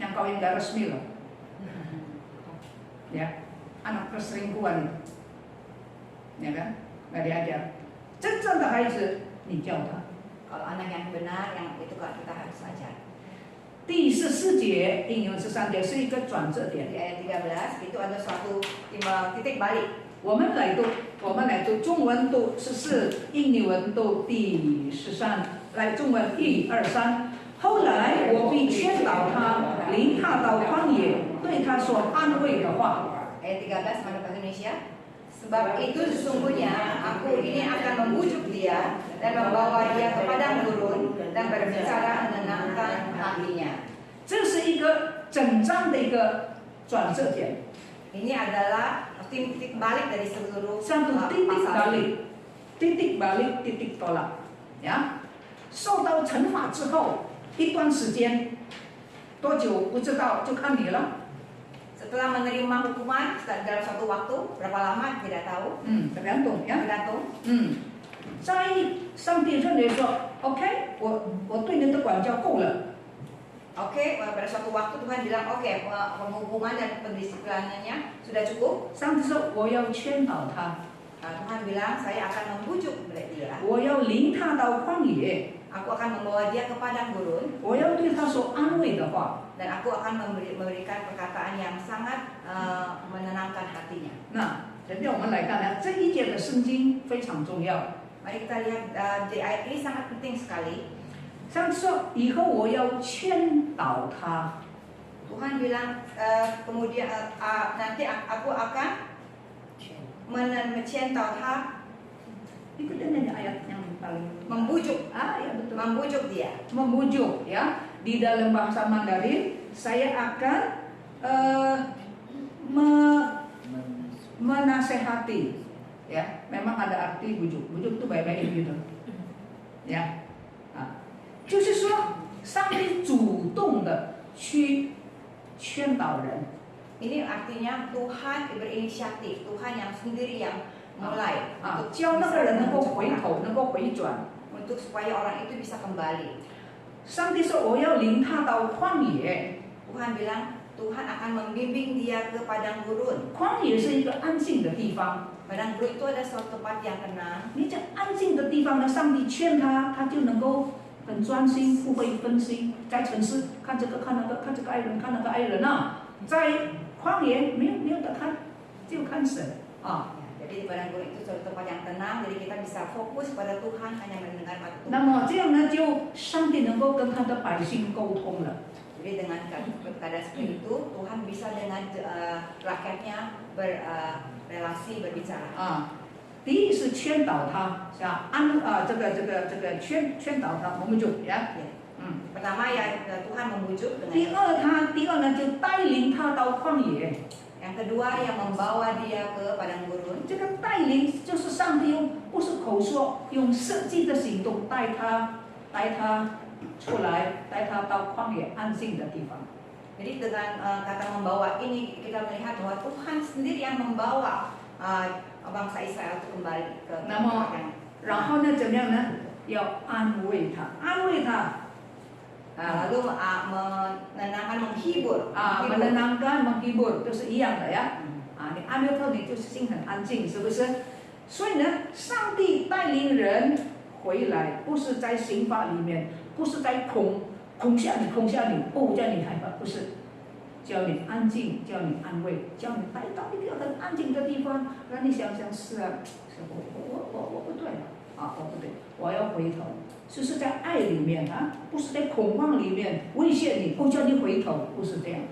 yang kawin gak resmi loh, ya, anak perselingkuhan itu, ya kan, nggak diajar. 真正的孩子，你教他。 Kalau anak yang benar, yang itu kita harus ajar. 第14节应用13节是一个转折 Di 点。 ayat 13 itu ada suatu titik balik. 我们来读中文读14，印尼文读第13。来，中文1、2、3。后来我必劝导他，领他到旷野，对他说安慰的话。Ayat 13 mana bahasa Indonesia? Sebab itu sesungguhnya aku ini akan membujuk dia dan membawa dia ke padang gurun dan berbicara menenangkan hatinya. 这是一个整章的一个转折点。 Ini adalah titik balik dari seluruh satu titik pasal ini. balik, titik tolak. Ya, 受到惩罚之后，一段时间，多久不知道，就看你了。 Setelah menerima hukuman dalam suatu waktu, berapa lama tidak tahu. tergantung ya. Tergantung. 在上帝认为说 ，OK， 我对你的管教够了。 Oke, pada suatu waktu Tuhan bilang, oke, penghukuman dan pendisiplinannya sudah cukup. 上帝说我要劝导他， Tuhan bilang, saya akan membujuk dia. 我要领他到旷野， Aku akan membawa dia ke padang gurun 我要对他说安慰的话。 dan aku akan memberikan perkataan yang sangat menenangkan hatinya. 那今天我们来看呢，这一节的圣经非常重要。 Mari kita lihat di ayat ini sangat penting sekali. 上帝说以后我要劝导他。 Tuhan bilang kemudian nanti aku akan mencental他, Itu dia ayat yang paling membujuk, ya betul. membujuk dia. Membujuk ya. Di dalam bahasa Mandarin saya akan menasehati. Ya, memang ada arti bujuk. Bujuk itu baik-baik gitu. Ya. 就是说，上帝主动的去劝导人。 Ini artinya Tuhan berinisiatif, Tuhan yang sendiri yang mulai 教那个人能够回头，能够回转， untuk supaya orang itu bisa kembali. 上帝说我要领他到旷野。 Tuhan bilang Tuhan akan membimbing dia ke padang gurun. 旷野是一个安静的地方。 Padang gurun itu ada suatu tempat yang tenang. 你在安静的地方呢，上帝劝他，他就能够很专心，不会分心。在城市看这个看那个，看这个爱人看那个爱人啊，在旷野没有得看，就看神啊。 Jadi di padang gurun itu suatu tempat yang tenang, jadi kita bisa fokus pada Tuhan, hanya mendengar pada Tuhan. 那么这样呢，就上帝能够跟他的百姓沟通了。 Jadi dengan keadaan seperti itu, Tuhan bisa dengan rakyatnya berrelasi, berbicara. 第一是劝导他，像这个劝导他，我们就呀。 Pertama ya Tuhan membujuk dengan. 第二呢就带领他到旷野。 Yang kedua yang membawa dia ke padang gurun. 这个带领就是上帝不是口说，用实际的行动带他出来，带他到旷野安静的地方。 Jadi dengan kata membawa ini kita melihat bahwa Tuhan sendiri yang membawa bangsa Israel itu kembali ke. 那么，然后呢，怎么样呢？要安慰他，安慰他。 lalu menenangkan, menghibur. menenangkan, menghibur 都是一样的呀。你安慰他，你就是心很安静，是不是？所以呢，上帝带领人回来，不是在刑法里面，不是在恐吓你，叫你害怕，不是，叫你安静，叫你安慰，叫你带到一个很安静的地方，让你想想是啊，是我不对了。 我不对，我要回头，就是在爱里面不是在恐慌里面威胁你，不叫你回头，不是这样。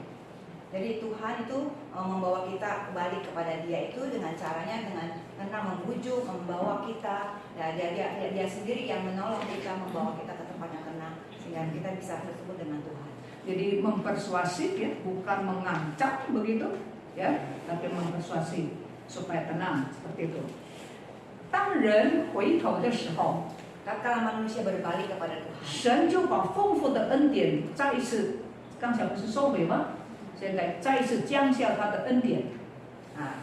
Jadi Tuhan itu membawa kita kembali kepada Dia itu dengan caranya dengan tenang membujuk, membawa kita. Dia sendiri yang menolong kita, membawa kita ke tempat yang tenang sehingga kita bisa bertemu dengan Tuhan. Jadi mempersuasif ya, bukan mengancam begitu ya, tapi mempersuasif supaya tenang seperti itu. 当人回头的时候， tatkala manusia berbalik kepada Tuhan, 神就把丰富的恩典再一次，刚才不是收回吗？现在再一次降下他的恩典。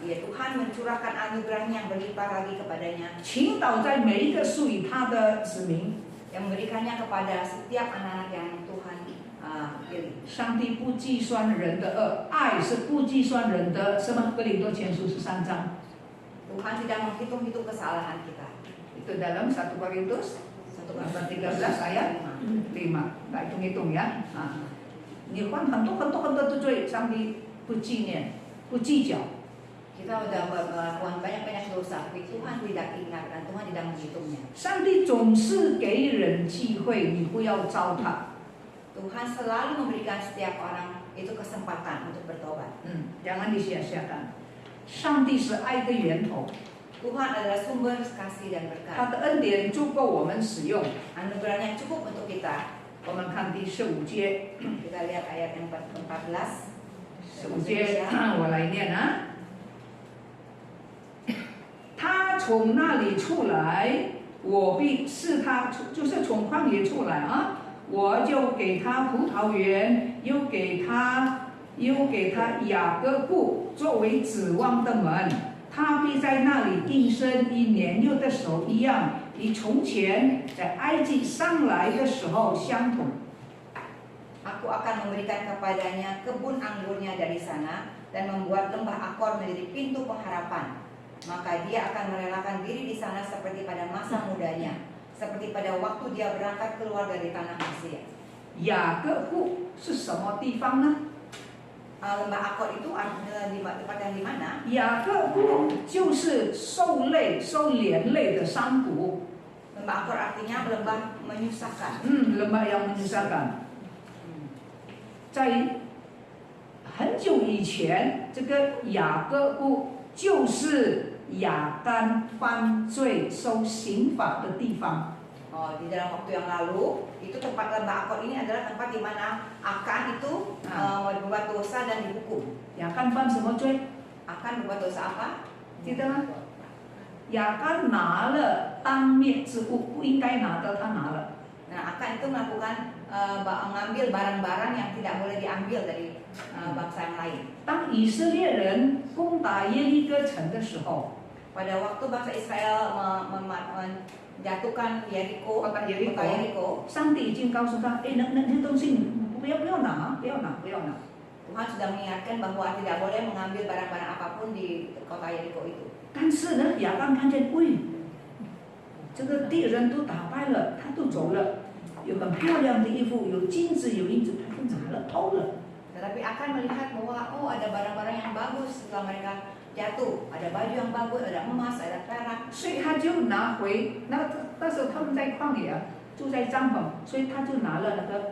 ya Tuhan mencurahkan anugerahnya yang berlimpah lagi kepadanya. 倾倒在每一个属于他的子民， yang memberikannya kepada setiap anak-anak yang Tuhan pilih. 上帝不计算人的恶，爱是不计算人的什么？哥林多前书13章。 Tuhan tidak menghitung-hitung kesalahan kita. Itu dalam 1 Korintus 13 ayat 5. Nggak hitung-hitung ya. 你犯很多的罪，上帝不纪念，不计较。Kita udah melakukan banyak dosa, tapi Tuhan tidak ingat dan Tuhan tidak menghitungnya. 上帝总是给人机会，你不要糟蹋。 Tuhan selalu memberikan setiap orang itu kesempatan untuk bertobat. Jangan disia-siakan. 上帝是爱的源头， Tuhan adalah sumber kasih dan 他 berkat. 的恩典足够我们使用。 Anugerahnya cukup untuk kita. 我们看第15节， Kita lihat ayat yang 14. 15节我来念啊。他从那里出来，我必是他，就是从旷野出来啊，我就给他葡萄园，又给他雅各布作为指望的门，他必在那里定生与年幼的手一样，与从前在埃及上来的时候相同。 Aku akan memberikan kepadanya kebun anggurnya dari sana dan membuat lembah Akor menjadi pintu pengharapan. Maka dia akan merelakan diri di sana seperti pada masa mudanya, seperti pada waktu dia berangkat keluar dari tanah Mesir. 雅各布是什么地方呢？ Lembah Akor itu di tempat yang di mana? 雅各布就是受连累的山谷。 Lembah Akor artinya lembah menyusahkan. lembah yang menyusahkan。在很久以前，这个雅各布就是亚干犯罪受刑罚的地方。 Di dalam waktu yang lalu, itu tempat lembah Akor ini adalah tempat di mana Akan itu berbuat dosa dan dihukum. 亚干犯什么罪？ Akan berbuat dosa apa? 记得吗？亚干拿了当灭之物，不应该拿的，他拿了。 Nah, Akan itu melakukan mengambil barang-barang yang tidak boleh diambil dari bangsa yang lain. 当以色列人攻打耶利哥城的时候， Pada waktu bangsa Israel menjatuhkan Yeriko, kota Yeriko, kota Yeriko, 上帝已经告诉他，哎，那些东西你不要拿，不要拿，不要拿。 Tuhan sudah mengingatkan bahwa tidak boleh mengambil barang-barang apapun di kota Yeriko itu. 但是呢，亚当看见，喂，这个敌人都打败了，他都走了，有很漂亮的衣服，有金子，有银子，他都拿了，偷了。 Tetapi akan melihat bahwa ada barang-barang yang bagus setelah mereka jatuh, ada baju yang bagus, ada emas, ada perak. 所以他就拿回，那时候他们在旷野啊，住在帐篷，所以他就拿了那个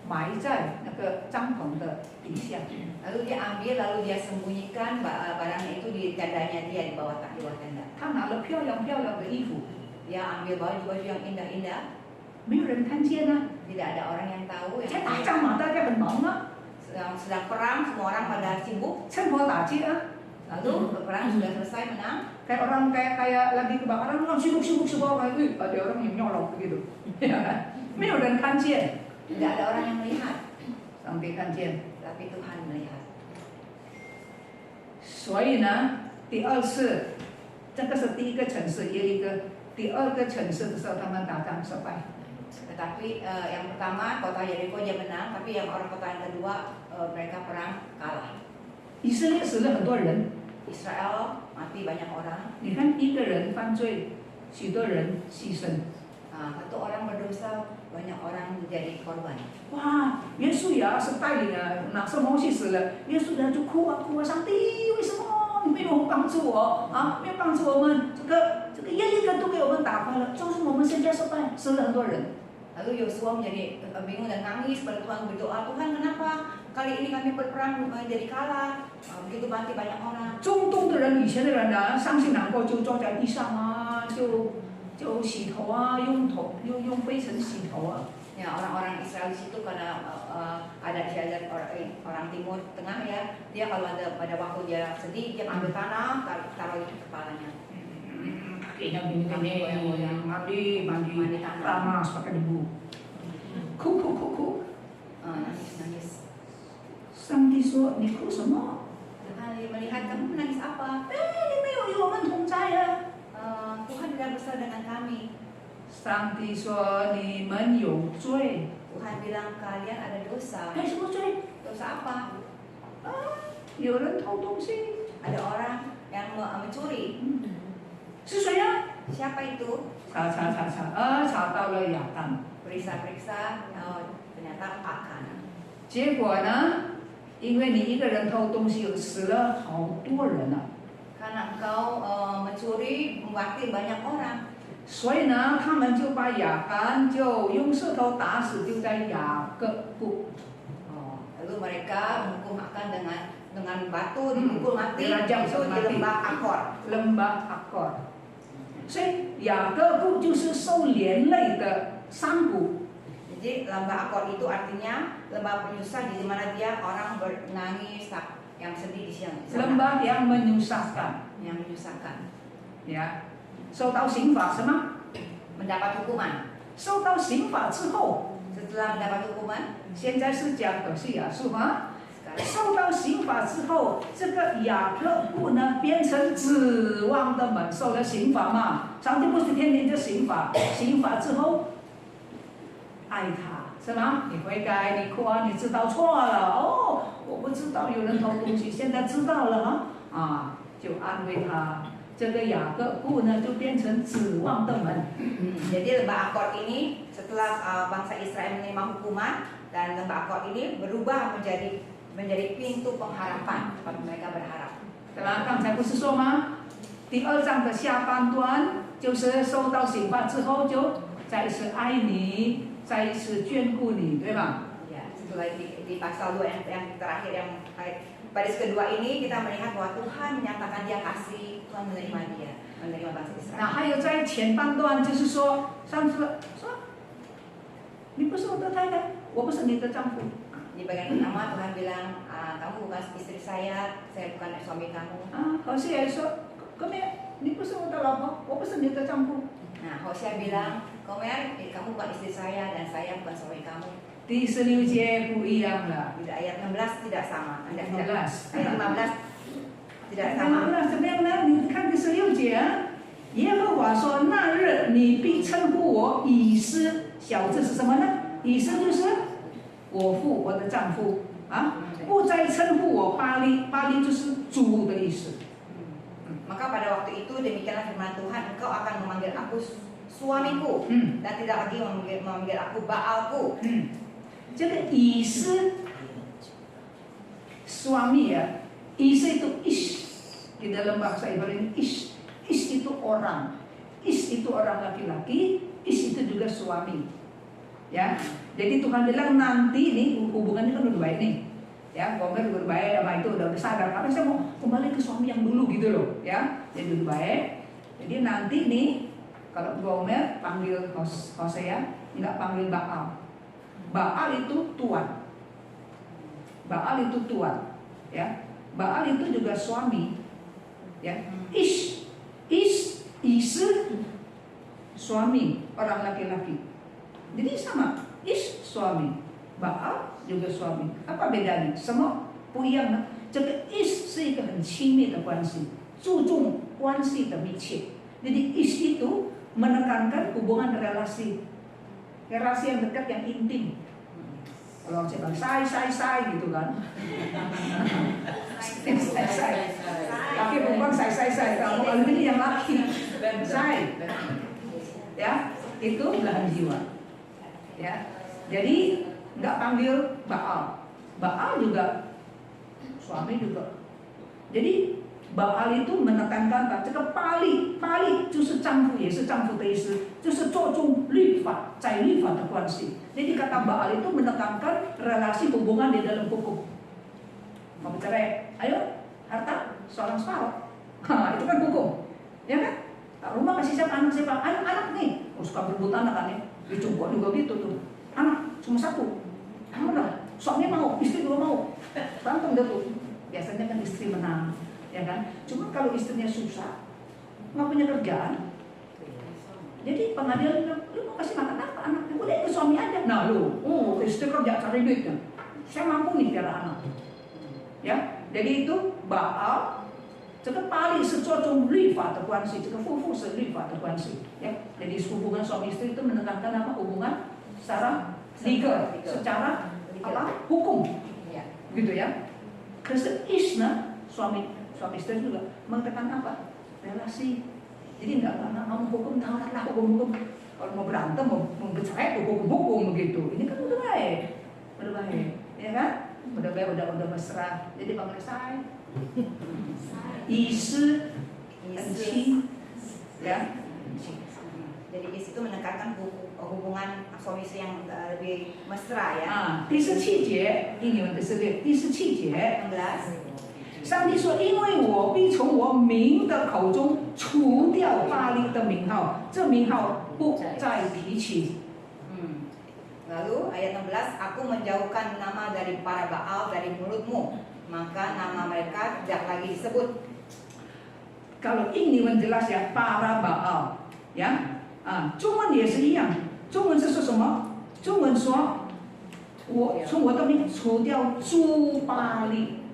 埋在那个帐篷的底下。 Lalu dia ambil, lalu dia sembunyikan barangnya itu di tendanya dia di bawah tenda. 他拿了漂亮的衣服， Dia ambil baju-baju yang indah-indah. 没有人看见啊。 Tidak ada orang yang tahu. 在打仗嘛，大家很忙啊， Sedang perang, semua orang pada sibuk. 趁火打劫啊。 Lalu perang sudah selesai, menang. Kayak orang kayak lagi kebakaran, orang sibuk kayak, ada orang yang nyolong begitu. 没有人看见， Tidak ada orang yang melihat, 上帝看见。 tapi Tuhan melihat. 所以呢，第二次，这个是第一个城市耶利哥，第二个城市的时候，他们打仗失败。 Tetapi yang pertama kota Yeriko dia menang, tapi yang orang kota yang kedua mereka perang kalah. 以色列死了很多人， Israel mati banyak orang. 你看一个人犯罪，许多人牺牲。 Satu orang berdosa, banyak orang menjadi korban. 哇，耶稣也是带领啊，那时候摩西死了，耶稣呢就哭啊，上帝为什么你没有帮助我啊？没有帮助我们，这个耶利哥都给我们打败了，就是我们现在失败，死了很多人。 Lalu Yosua menjadi bingung dan nangis pada Tuhan, berdoa, Tuhan kenapa kali ini kami berperang jadi kalah, begitu mati banyak orang. 中东的人，以前的人呢，伤心难过就坐在地上啊，就洗头啊，用灰尘洗头啊。 Ya, orang-orang Israel di situ karena ada istiadat orang Timur Tengah ya, dia kalau ada pada waktu dia sedih dia ambil tanah taruh di kepalanya. Kakinya gini, mandi panas pakai debu.哭。 Nangis. 上帝说：“你哭什么？ Tuhan melihat kamu menangis apa? 你没有与我们同在啊！” Tuhan tidak bersama dengan kami. 上帝说：“你们有罪。 Tuhan bilang kalian ada dosa. 什么罪？ Dosa apa? 有人偷东西。 Ada orang yang mencuri. 是谁呀？ Siapa itu? 查到了亚当。 Periksa-periksa, ternyata Akan. 结果呢？因为你一个人偷东西，死了好多人啊。karena engkau mencuri, membuat banyak orang. 所以呢，他们就把雅干就用石头打死，丢在雅各布。 Lalu mereka menghukum Akan dengan batu dipukul mati dirajam itu di mati. lembah Akor. lembah Akor。所以雅各布就是受连累的山谷。 Jadi lembah Akor itu artinya lembah penyusah di mana dia orang bernangis yang sedih di sana. lembah yang menyusahkan. Yang menyusahkan. 呀，受到刑罚是吗？ Mendapat hukuman. 受到刑罚之后， Setelah mendapat hukuman, 现在是讲的是亚述吗？ sekarang 受到刑罚之后，这个雅各布呢变成指望的门，受了刑罚嘛，上帝不是天天就刑罚，刑罚之后爱他是吗？你悔改，你哭啊，你知道错了哦，我不知道有人偷东西，现在知道了啊，就安慰他。这个雅各布呢就变成指望的门。 jadi lembah Akor ini setelah bangsa Israel menerima hukuman dan lembah Akor ini berubah menjadi pintu pengharapan tempat mereka berharap. 对吧？刚才不是说吗？第2章的下半段就是受到刑罚之后，就再一次爱你，再一次眷顾你，对吧？ Ya, setelah di pasal 2 yang terakhir yang baris kedua ini kita melihat bahwa Tuhan menyatakan dia kasih, Tuhan menerima dia, menerima bangsa 那 Israel. 还有在前半段就是说，上次说，你不是我的太太，我不是你的丈夫。 Di bagian pertama Tuhan bilang, kamu bukan istri saya bukan suami kamu. 啊，何西也说，哥妹，你不是我的老婆，我不是你的丈夫。 Nah, Hosea bilang, Gomer, kamu bukan istri saya dan saya bukan suami kamu. 第16节不一样了。 Di ayat 16 tidak sama. Ayat 15 ayat 15 tidak sama. 那怎么样呢？你看第16节啊，耶和华说：“那日你必称呼我以斯。”小字是什么呢？以斯就是我父，我的丈夫啊，不再称呼我巴利，巴利就是主的意思。 Maka pada waktu itu demikianlah firman Tuhan, engkau akan memanggil aku suamiku dan tidak lagi memanggil aku Baalku. 这个以斯suami ya, is itu ish di dalam bahasa Ibrani ish itu orang, ish itu orang laki-laki, ish itu juga suami. Ya, jadi Tuhan bilang nanti nih hubungannya kan udah baik nih. Ya, Gomer udah baik sama itu udah sadar karena saya mau kembali ke suami yang dulu gitu loh, ya. Jadi udah baik. Jadi nanti nih kalau Gomer panggil Hosea nggak panggil Baal. Baal itu tuan. Baal itu tuan, ya. Baal itu juga suami, ya. Is suami orang laki-laki. Jadi sama, is suami, Baal juga suami. Apa bedanya? 什么不一样呢？这个 is 是一个很亲密的关系，注重关系的密切。Jadi is itu menekankan hubungan relasi yang dekat, yang intim. Kalau saya bilang say gitu kan. say. Laki perempuan say. Kalau ini yang laki say. Ya, itu belahan jiwa. Ya, jadi nggak panggil Baal. Baal juga suami juga. Jadi Baal itu menekankan这个巴利就是丈夫，也是丈夫的意思，就是注重律法，在律法的关系。Jadi kata Baal itu menekankan relasi hubungan di dalam hukum. Mau bicara, ayo harta seorang separuh, itu kan hukum, ya kan? Rumah kasih siapa, anak nih, suka berebut anak kan ya, dicoba juga gitu tuh, anak cuma satu, mana? Suami mau, istri juga mau, berantem deh tuh. Biasanya kan istri menang. Ya kan? Cuma kalau istrinya susah, nggak punya kerjaan, jadi pengadilan bilang, lu mau kasih makan apa anaknya? Udah ke suami aja. Nah lu, istri kerja cari duit kan? Saya mampu nih biar anak. Ya, jadi itu Baal, 这个巴利是注重律法的关系，这个夫妇是律法的关系。Ya, jadi hubungan suami istri itu menekankan apa? Hubungan secara legal, secara apa? Hukum, gitu ya. Terus isna suami istri juga mengatakan apa? Relasi. Jadi nggak mau hukum, tahulah hukum. Kalau mau berantem, mau bercerai, hukum begitu. Ini kan udah baik, ya kan? udah mesra, jadi panggil saya. Isi, enci, ya. Jadi di situ menekankan hubungan suami istri yang lebih mesra ya. 第17节，应用的是第17节。 16. 上帝说：“因为我必从我民的口中除掉巴力的名号，这名号不再提起。” Lalu ayat 16, aku menjauhkan nama dari para Baal dari mulutmu, maka nama mereka tidak lagi disebut. Kalau 英文 jelas ya, para Baal， ya， 中文也是一样，中文是说什么？中文说，我从我的名除掉诸巴力。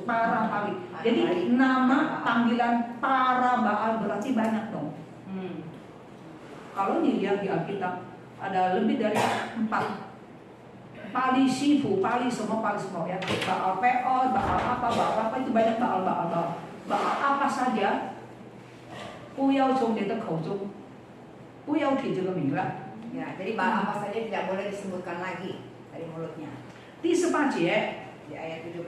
para Baal. Jadi nama panggilan para Baal berarti banyak dong. Kalau dilihat di Alkitab ada lebih dari 4. Pali Sifu, Pali semua ya. Baal Peor, Baal apa itu banyak Baal. Baal apa saja, 不要从你的口中，不要提这个名了。 Ya, jadi Baal apa saja tidak boleh disebutkan lagi dari mulutnya. 第18节。 Di ayat 17.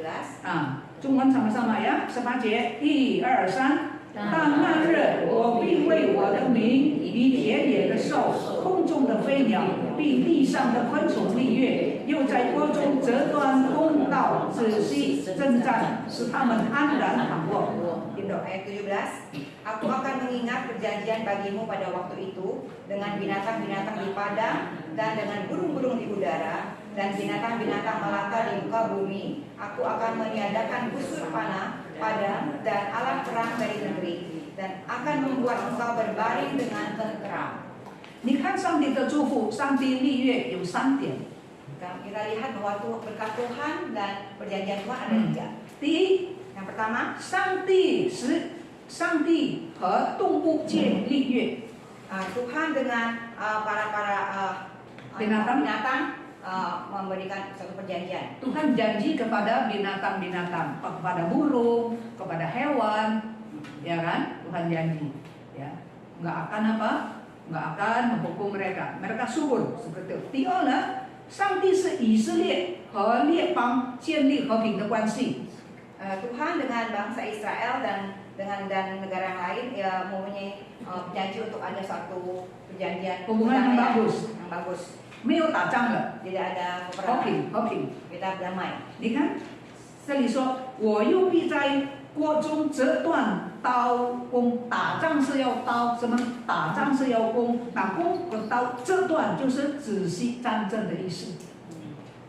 中文sama-sama ya. 18节，1、2、3。但那日，我必为我的名以田野的兽、空中的飞鸟，并地上的昆虫立约，又在国中折断公道，仔细征战，使他们安然躺卧。 Ayat 17. Aku akan mengingat perjanjian bagimu pada waktu itu dengan binatang-binatang di padang dan dengan burung-burung di udara dan binatang-binatang melata di muka bumi. Aku akan meniadakan busur panah, padang dan alat perang dari negeri dan akan membuat engkau berbaring dengan tentram. 你看上帝的祝福，上帝立约有3点。 Kita lihat bahwa berkat Tuhan dan perjanjian Tuhan ada 3. 第一， yang pertama, 上帝和动物界立约。 Tuhan dengan binatang memberikan satu perjanjian. Tuhan janji kepada binatang-binatang, kepada burung, kepada hewan, ya kan? Tuhan janji, ya, nggak akan apa? Nggak akan menghukum mereka. Mereka subur seperti itu. 第二呢，上帝是以色列和列邦建立和平的关系。 Tuhan dengan bangsa Israel dan negara yang lain ya mempunyai janji untuk ada suatu perjanjian hubungan yang bagus. 没有打仗了， tidak ada peperangan, 和平， kita damai. 你看，这里说，我又必在国中折断刀弓，打仗是要刀，什么？打仗是要弓，打弓和刀折断就是仔细战争的意思。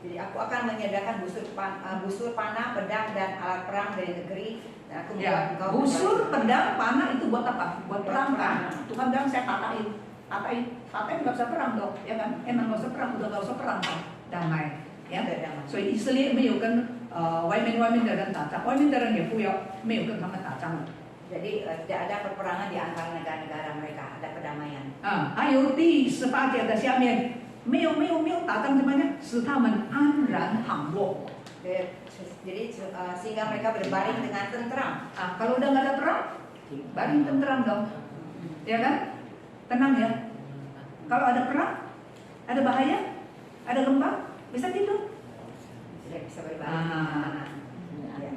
Jadi aku akan menyediakan busur panah, pedang dan alat perang dari negeri. Dan aku Ya, busur, pedang, panah itu buat apa? Buat perang kan? Tuhan bilang saya patahin nggak usah perang dong, ya kan? Emang nggak usah perang, udah nggak usah perang kan? Damai, ya. 所以以色列没有跟外面的人打仗，外面的人也没有跟他们打仗了。 Jadi tidak ada perperangan di antara negara-negara mereka, ada kedamaian. 还有第18节的下面。 没有打仗怎么样？使他们安然躺卧。 Jadi sehingga mereka berbaring dengan tentram. Kalau udah nggak ada perang, baring tentram dong, ya kan? Tenang ya. Kalau ada perang, ada bahaya, ada gempa, bisa tidur. Tidak bisa berbaring.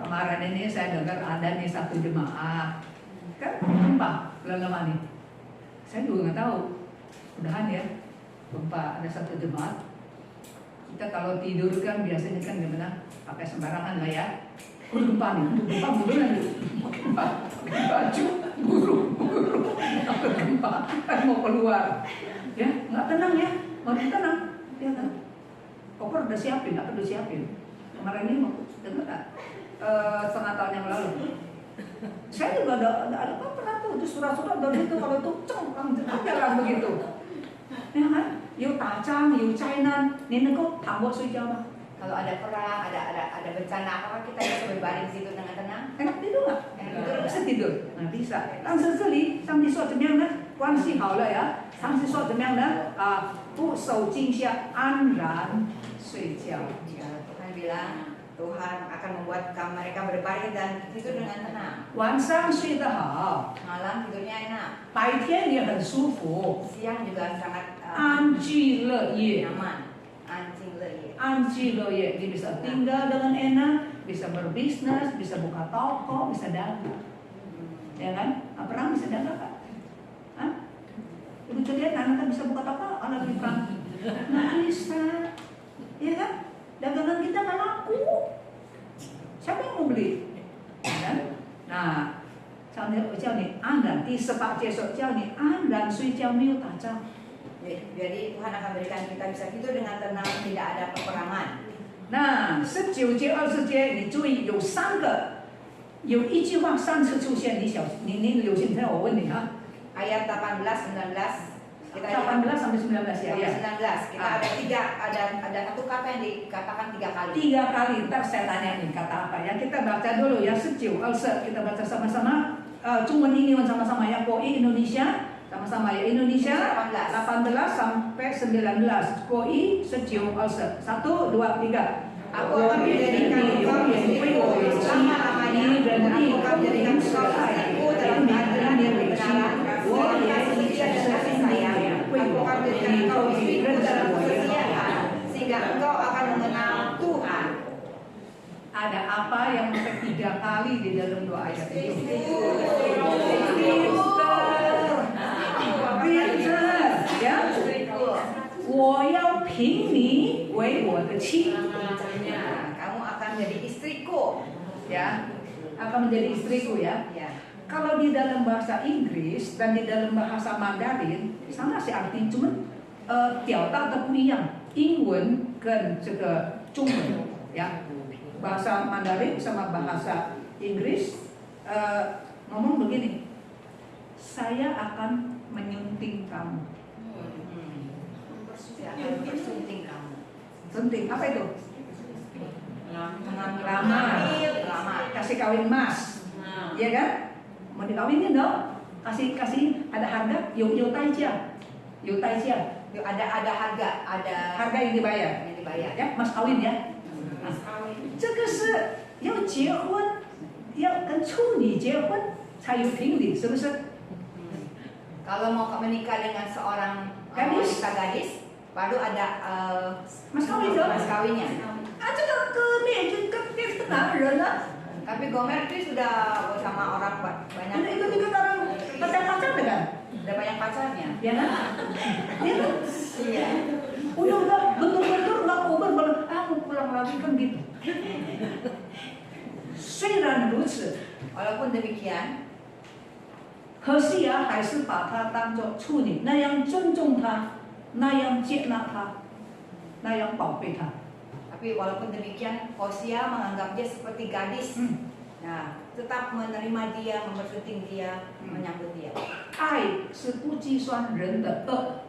Kemarin ini saya dengar ada nih satu jemaah, kan gempa bulan lama nih. Saya juga nggak tahu. Mudahan ya. Gempa ada satu jemaat. Kita kalau tidur kan biasanya kan gimana? Pakai sembarangan lah ya. Gempa nih, gempa beneran nih. Gempa, pakai baju, buru, gempa, kan mau keluar. Ya, nggak tenang ya, mau tenang, ya kan? Koper udah siapin, apa udah siapin? Kemarin ini mau dengar nggak? Setengah tahun yang lalu. Saya juga ada pernah tuh di surat-surat dari itu kalau itu jalan begitu. Ya kan? 有打仗，有灾难，你能够躺卧睡觉吗？ Kalau ada perang, ada bencana apa kita bisa berbaring di situ dengan tenang? Enak tidur nggak? Enak tidur nggak? Bisa tidur. Nah bisa. 但是这里上帝说怎么样呢？关系好了呀。上帝说怎么样呢？不受惊吓，安然睡觉。 Tuhan bilang Tuhan akan membuat mereka berbaring dan tidur dengan tenang. 晚上睡得好， Malam tidurnya enak. 白天也很舒服， Siang juga sangat 安居乐业。 nyaman. Anjing leye. anji lo ya, dia bisa tinggal dengan enak, bisa berbisnis, bisa buka toko, bisa dagang. Ya kan? Perang bisa dagang kan? Hah? Ibu lihat anak kan bisa buka toko, anak di perang. Nggak bisa. Ya kan? Dagangan kita nggak laku. Siapa yang mau beli? Ya kan? Nah, 上帝我叫你安然，第18节说叫你安然睡觉，没有打仗。 Jadi Tuhan akan berikan kita bisa tidur dengan tenang, tidak ada peperangan. 那19节、20节，你注意有3个，有一句话3次出现，你有心听我问你啊。 Ayat 18, 19, kita 18 sampai 19 ya. sampai Ya. 19. Kita ada satu kata yang dikatakan 3 kali. 3 kali, ntar saya tanya nih kata apa ya. Kita baca dulu ya 19, 20, kita baca sama-sama. Cuma ini sama-sama ya. Koi Indonesia. Sama-sama ya Indonesia 18 sampai 19. Koi 19 1 2 3. Aku akan menjadikan engkau istriku selama-lamanya, dan aku akan menjadikan engkau istriku dalam keadaan yang benar, dalam kasih setia dan kasih sayang. Aku akan menjadikan engkau istriku dalam kesetiaan, sehingga engkau akan mengenal Tuhan. Ada apa yang ketiga kali di dalam doa ayat itu? Pinter, ya. 我要聘你为我的妻。 Kamu akan menjadi istriku, Ya, akan menjadi istriku ya. ya. Kalau di dalam bahasa Inggris dan di dalam bahasa Mandarin sama sih artinya, cuman 表达的不一样。英文跟这个中文ya, bahasa Mandarin sama bahasa Inggris ngomong begini, saya akan menyunting kamu. Dia akan bersunting kamu. Sunting apa itu? Lama. Kasih kawin mas, ya kan? Mau dikawinin dong? Kasih ada harga,有代价。 Ada harga, ada harga yang dibayar. Ya, mas kawin ya. 这个是要结婚，要跟处女结婚才有聘礼，是不是？ Kalau mau menikah dengan seorang wanita gadis, baru ada mas kawin dong. mas kawinnya. 这个割裂就跟变成男人了。 Tapi Gomer itu sudah bersama orang banyak. Itu juga orang pacar kan? Udah banyak pacarnya. Ya kan? Ya kan? Iya. Udah betul-betul nggak uber kalau aku pulang lagi kan gitu. 虽然如此， Walaupun demikian, 可是呀，还是把她当作处女，那样尊重她，那样接纳她，那样宝贝她。 tapi walaupun demikian, Hosea menganggap dia seperti gadis. Nah, tetap menerima dia, mempersunting dia, menyambut dia. 爱是不计算人的恶，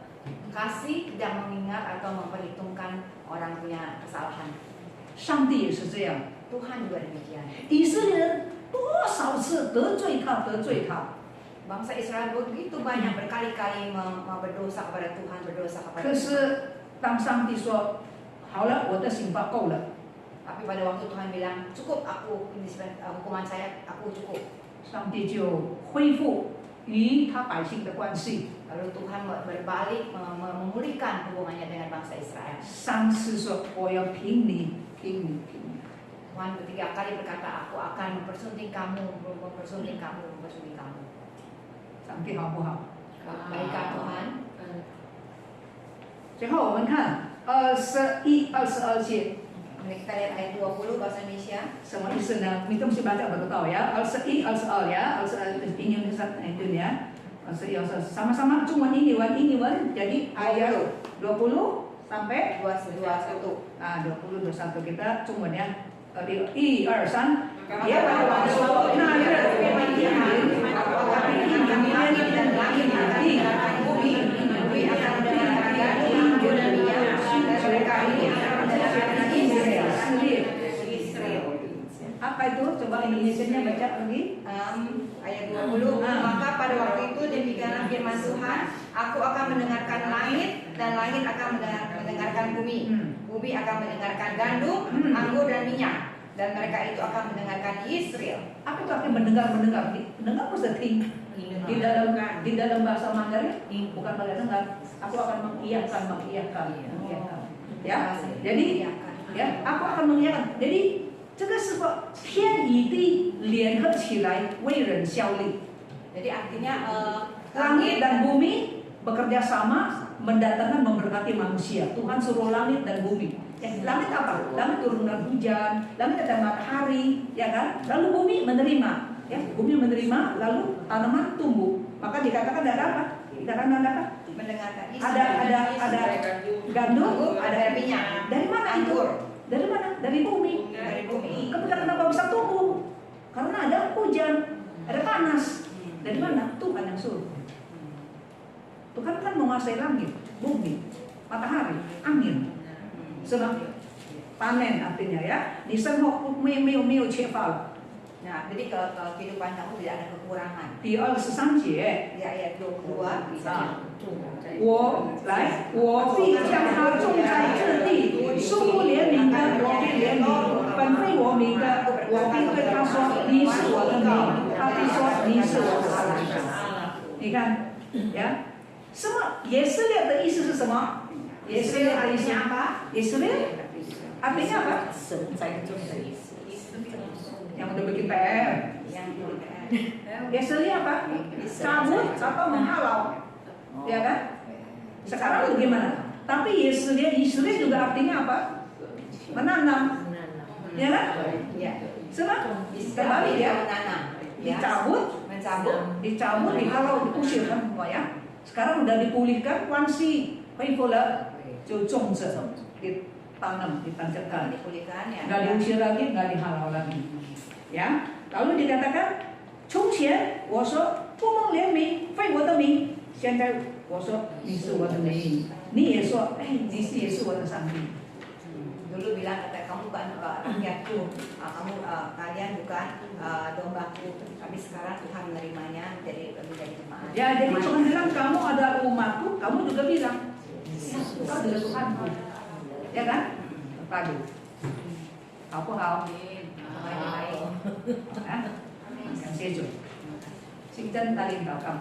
Kasih tidak mengingat atau memperhitungkan orang punya kesalahan. 上帝也是这样。 Tuhan juga demikian. 以色列人多少次得罪他， Bangsa Israel begitu banyak berkali-kali berdosa kepada Tuhan, berdosa kepada 可 Tuhan. 是当上帝说好了，我的刑罚够了， Tapi pada waktu Tuhan bilang, cukup aku, hukuman saya, aku cukup. 上帝就恢复与他百姓的关系。 Lalu Tuhan berbalik memulihkan hubungannya dengan bangsa Israel. 3次说我要评你。 Tuhan ketiga kali berkata, aku akan mempersunting kamu. 上帝好不好？ Baikkah Tuhan? 最后我们看21、22节， Kita lihat ayat 20 bahasa Indonesia. 什么意思呢？你都mesti baca betul ya. 21、22 ya. 22引用itu ya. 21、22 sama-sama cuma ini wan. Jadi ayat 20 sampai 21. Nah, 20 21 kita cuma ya. 1 2 3 Ya, pada waktu itu, nah, firman Tuhan, aku akan mendengarkan langit dan langit akan mendengarkan bumi, bumi akan mendengarkan gandum dan minyak, dan mereka ini akan mendengarkan Israel. Apa itu? Coba Indonesianya baca lagi. Ayat 20, maka pada waktu itu demikianlah firman Tuhan, aku akan mendengarkan langit dan langit akan mendengarkan bumi, bumi akan mendengarkan gandum, anggur dan minyak, dan mereka itu akan mendengarkan Israel. Apa itu artinya mendengar? Mendengar berarti di dalam bahasa Mandarin bukan mendengar. Aku akan mengiyakan. Ya, jadi ya, aku akan mengiyakan. Jadi 这个是说天与地联合起来为人效力。 Jadi artinya Langit dan bumi bekerja sama mendatangkan memberkati manusia. Tuhan suruh langit dan bumi. Langit apa? Langit turunkan hujan, langit ada matahari, ya kan? Lalu bumi menerima, ya, bumi menerima, lalu tanaman tumbuh. Maka dikatakan ada apa? Dikatakan ada apa? mendengarkan Ada gandum, ada minyak. dari mana itu? Dari mana? Dari bumi. Dari bumi. Kemudian kenapa bisa tumbuh? Karena ada hujan, ada panas. Dari mana? Tuhan yang suruh. Tuhan kan menguasai langit, bumi, matahari, angin. Sebab panen artinya ya. Di semua meo cefal. Nah, jadi kehidupan kamu tidak ada kekurangan. 第23节， Di ayat 22 bisa. 我必将它种在这地，树不怜悯的，我必怜悯；本非我名的，我必对他说：你是我的名。他必说：你是我的神。你看，呀，什么？以色列的意思是什么？以色列的意思 apa? 以色列 artinya apa？ yang udah bikin PR. Yang Yesterday apa? Cabut atau menghalau, ya kan? Sekarang bagaimana? Tapi yesterday juga artinya apa? Menanam, ya kan? ya. Sebab Bisa terbalik ya, menanam. Ya. dicabut, dihalau, diusir kan semua ya. Sekarang udah dipulihkan, wansi, paypola, ditanam, ditancapkan, Dipulihkan ya. nggak diusir lagi, nggak dihalau lagi. Ya, lalu dikatakan 从前我说不蒙怜悯，非我的名。现在我说你是我的名，你也说哎，你也是我的上帝。 Dulu bilang kata kamu bukan rakyatku, kalian bukan dombaku, tapi sekarang Tuhan menerimanya menjadi jemaat. Ya, jadi Tuhan bilang kamu adalah umatku, kamu juga bilang kau adalah Tuhanku, ya kan? Padu, apa kau? Yang sejuk, singkat tarik belakang.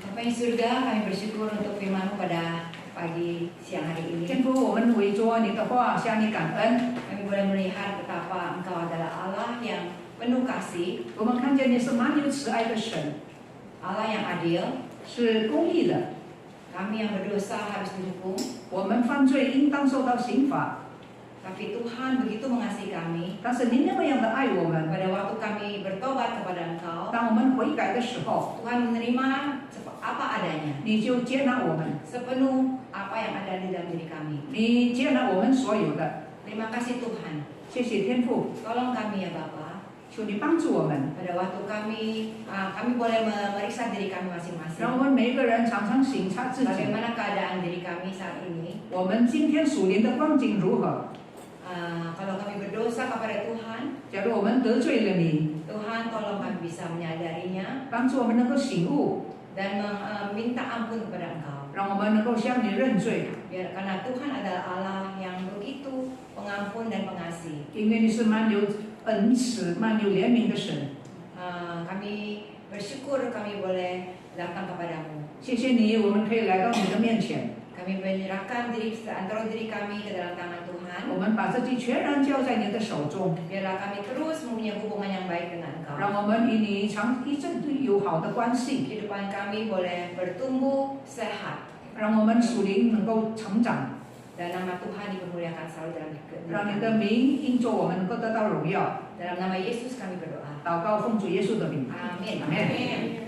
Bapa yang surga, kami bersyukur untuk firman-Mu pada pagi siang hari ini. 天父，我们围着你的话向你感恩。 Kami boleh melihat betapa Engkau adalah Allah yang penuh kasih, 我们看见你是满有慈爱的神， Allah yang adil. 是公义的。 Kami yang berdosa harus dihukum, 我们犯罪应当受到刑罚， tapi Tuhan begitu mengasihi kami. 但是您那么样的爱我们， Pada waktu kami bertobat kepada Engkau, 当我们悔改的时候， Tuhan menerima apa adanya, 你就接纳我们， sepenuh apa yang ada di dalam diri kami. 你接纳我们所有的。 Terima kasih Tuhan. 谢谢天父， Tolong kami ya Bapa. 求你帮助我们， Pada waktu kami boleh memeriksa diri kami 让 masing-masing. 我们每一个人常常省察自己， Bagaimana keadaan diri kami saat ini? 我们今天属灵的光景如何？ Kalau kami berdosa kepada Tuhan, 假如我们得罪了你， Tuhan tolong kami bisa menyadarinya 帮助我们能够醒悟， dan minta ampun kepada Engkau. 让我们能够向你认罪， Biar karena Tuhan adalah Allah yang begitu pengampun dan pengasih. 因为你是满有恩慈、满有怜悯的神。 Kami bersyukur kami boleh datang kepadamu. 谢谢你，我们可以来到你的面前， Kami menyerahkan antara diri kami ke dalam tangan Tuhan. 我们把自己全然交在你的手中， Biarlah kami terus mempunyai hubungan yang baik dengan Engkau. 让我们与你一直有好的关系， Kehidupan kami boleh bertumbuh sehat 让我们属灵能够成长， dan nama Tuhan dipermuliakan selalu dalam hidup 让你 kami. 的名因着我们能够得到荣耀。 Dalam nama Yesus kami berdoa. 祷告奉主耶稣的名， Amin. Amin.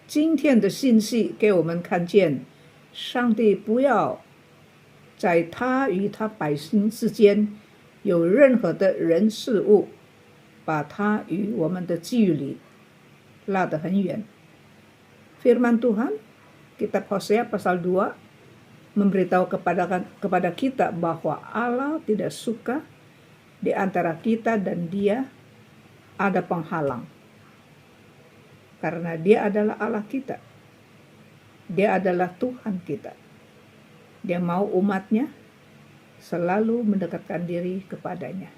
今天的信息给我们看见，上帝不要在他与他百姓之间有任何的人事物，把他与我们的距离拉得很远。Firman Tuhan, kitab Hosea pasal 2, memberitahu kepada kita bahwa Allah tidak suka di antara kita dan Dia ada penghalang. Karena Dia adalah Allah kita. Dia adalah Tuhan kita. Dia mau umatnya selalu mendekatkan diri kepadanya.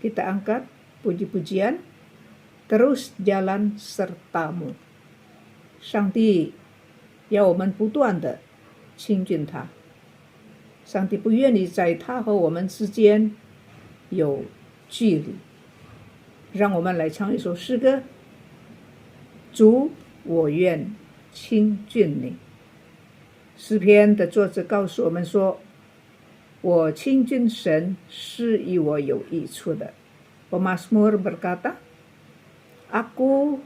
Kita angkat puji-pujian, terus jalan sertamu. 上帝要我们不断的亲近他。上帝不愿意在他和我们之间有距离。让我们来唱一首诗歌：主，我愿亲近你。诗篇的作者告诉我们说，我亲近神是与我有益处的。Pemazmur berkata, aku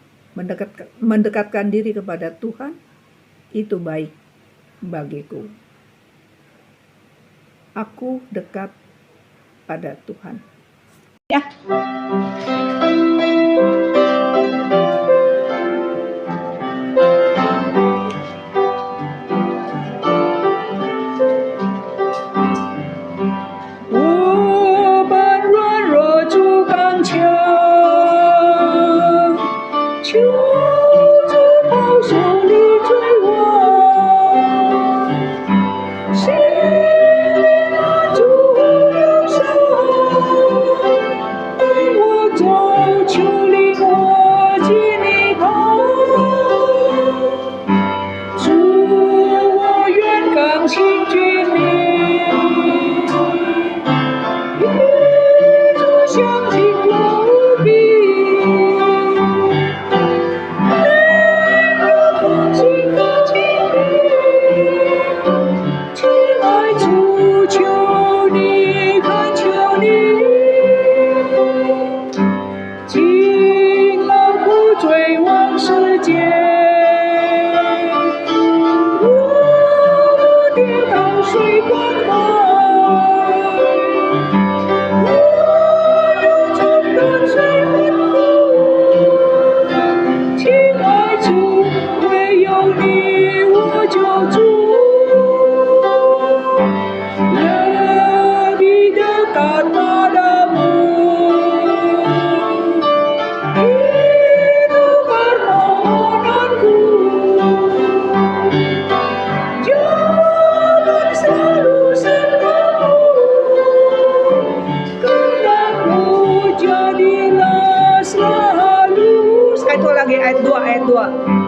mendekatkan diri kepada Tuhan, itu baik bagiku. Aku dekat pada Tuhan. Ya. Ayat 2.